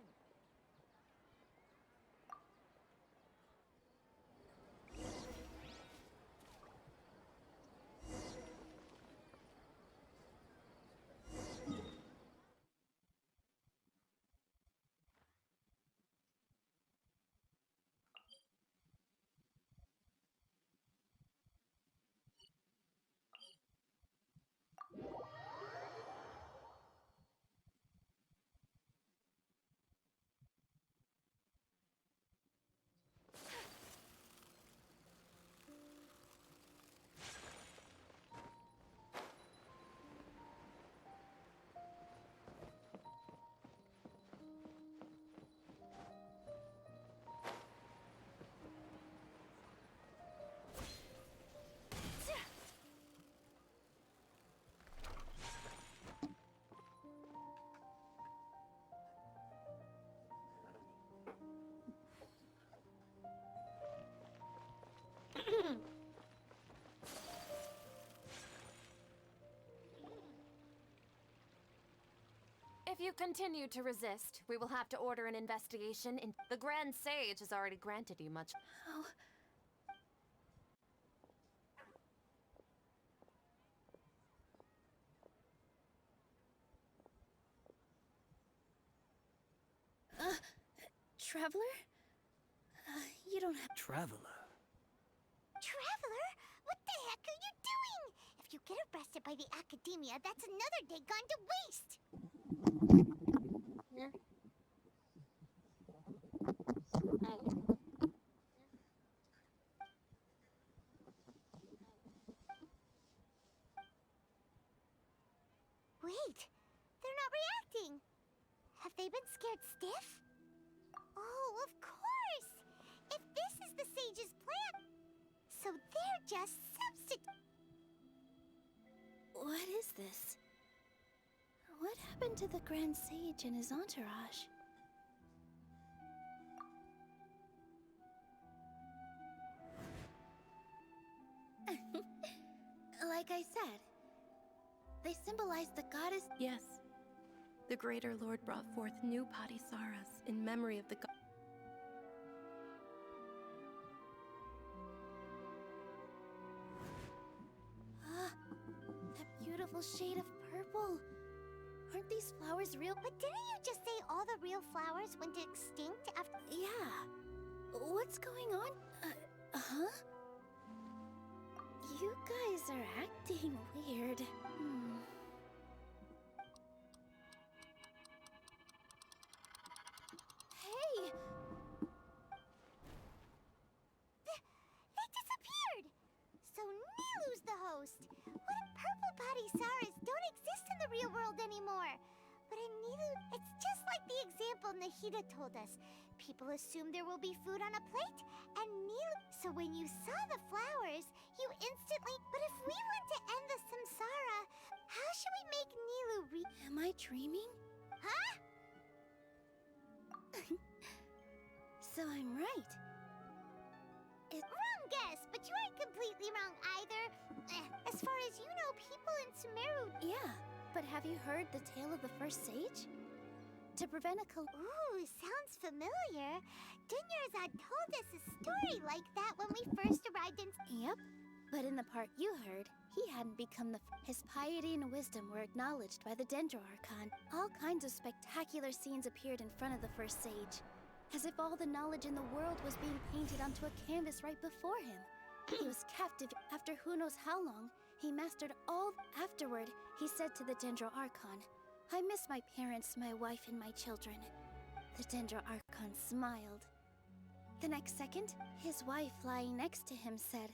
I: If you continue to resist, we will have to order an investigation in... The Grand Sage has already granted you much...
A: Oh. Traveler? You don't have...
J: Traveler?
C: Traveler? What the heck are you doing? If you get arrested by the Academia, that's another day gone to waste! Wait, they're not reacting. Have they been scared stiff? Oh, of course! If this is the Sage's plan, so they're just
A: What is this? What happened to the Grand Sage and his entourage? Like I said, they symbolize the goddess.
D: Yes. The Greater Lord brought forth new Padisaras in memory of the god.
A: That beautiful shade of purple. Aren't these flowers real?
C: But didn't you just say all the real flowers went extinct after...
A: Yeah. What's going on? Huh? You guys are acting weird. Hey!
C: They disappeared! So Nilu's the host! What if purple Padisaras don't exist in the real world anymore? But in Nilu, it's just like the example Nahida told us. People assume there will be food on a plate, and Nilu... So when you saw the flowers, you instantly... But if we want to end the samsara, how should we make Nilu
A: Am I dreaming?
C: Huh?
A: So I'm right.
C: Wrong guess, but you aren't completely wrong either. As far as you know, people in Sumeru...
A: Yeah, but have you heard the tale of the first sage? To prevent a
C: Ooh, sounds familiar. Dunyarzad told us a story like that when we first arrived in...
A: Yep, but in the part you heard, he hadn't become the... His piety and wisdom were acknowledged by the Dendro Archon. All kinds of spectacular scenes appeared in front of the first sage. As if all the knowledge in the world was being painted onto a canvas right before him. He was captive after who knows how long. He mastered all. Afterward, he said to the Dendro Archon, "I miss my parents, my wife, and my children." The Dendro Archon smiled. The next second, his wife lying next to him said,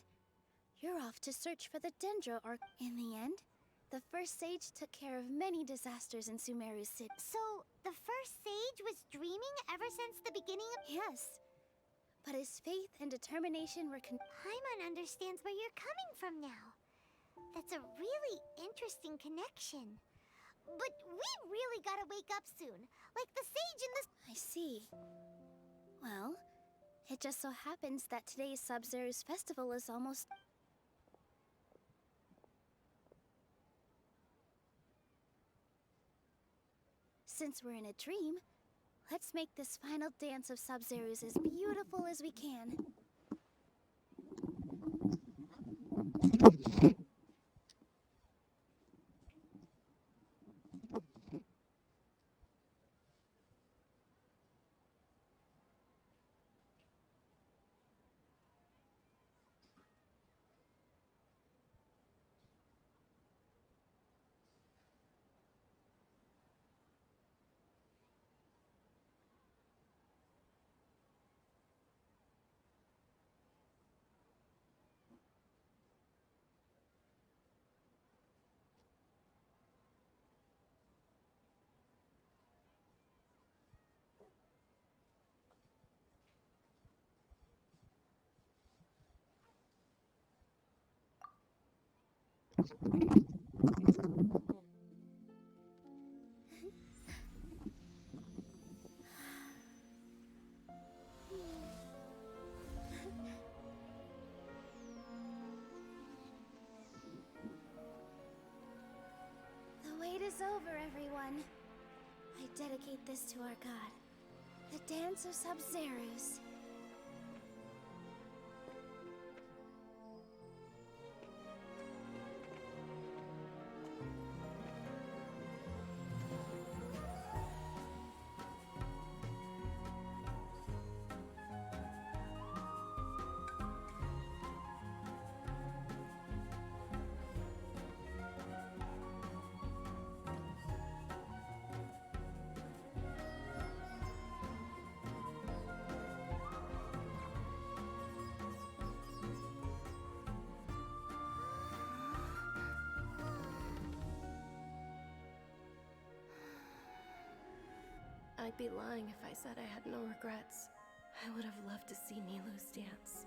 A: "You're off to search for the Dendro Archon." In the end, the first sage took care of many disasters in Sumeru City.
C: So, the first sage was dreaming ever since the beginning of...
A: Yes. But his faith and determination were
C: Paimon understands where you're coming from now. That's a really interesting connection. But we really gotta wake up soon. Like the sage in the...
A: I see. Well, it just so happens that today's Sub-Zero's festival is almost... Since we're in a dream, let's make this final dance of Sub-Zero's as beautiful as we can. The wait is over, everyone. dedicate this to our god, the Dance of Sub-Zerus.
D: I'd be lying if I said I had no regrets. I would have loved to see Nilou's dance.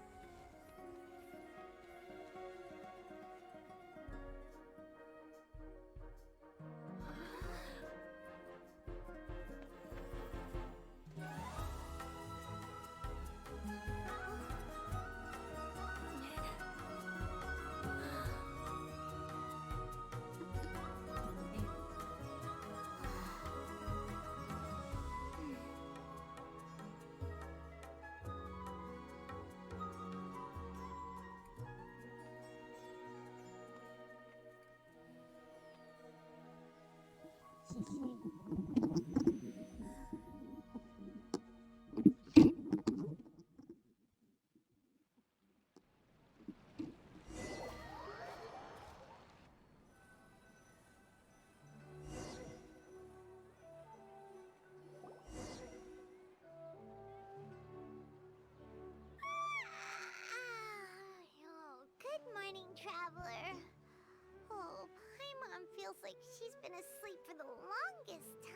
C: Oh, good morning, traveler. Oh, Paimon feels like she's been asleep for the longest time.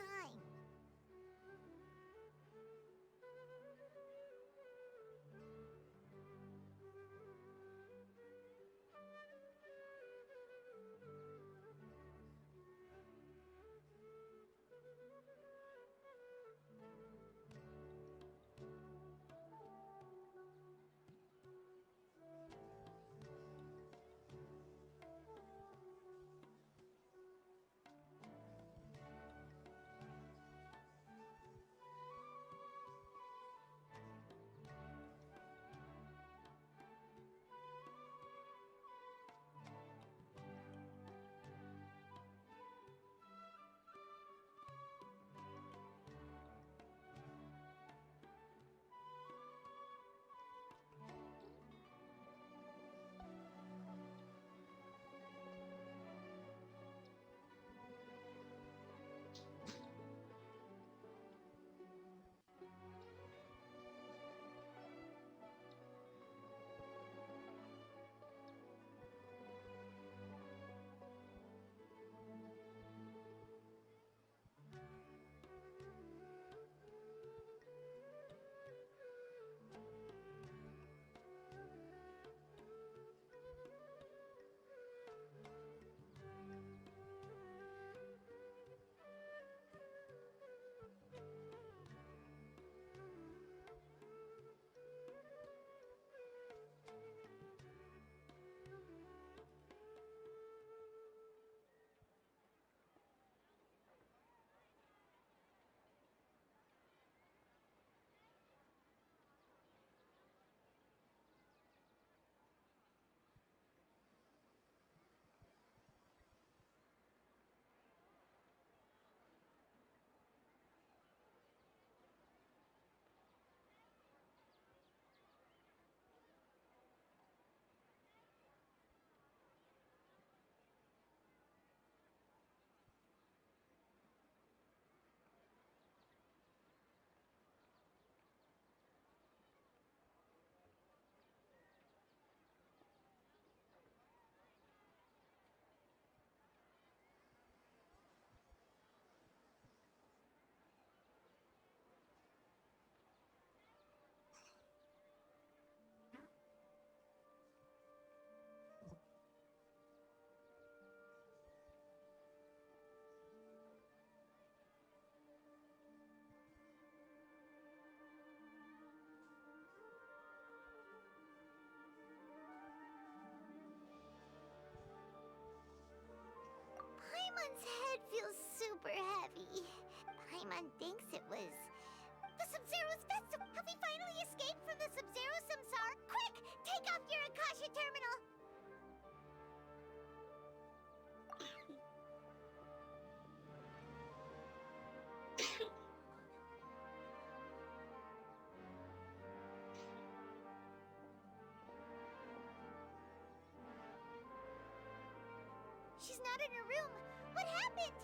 C: she's not in her room. What happened?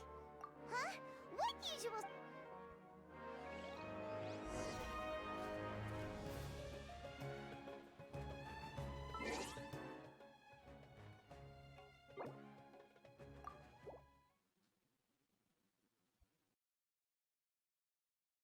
C: Huh? What usual...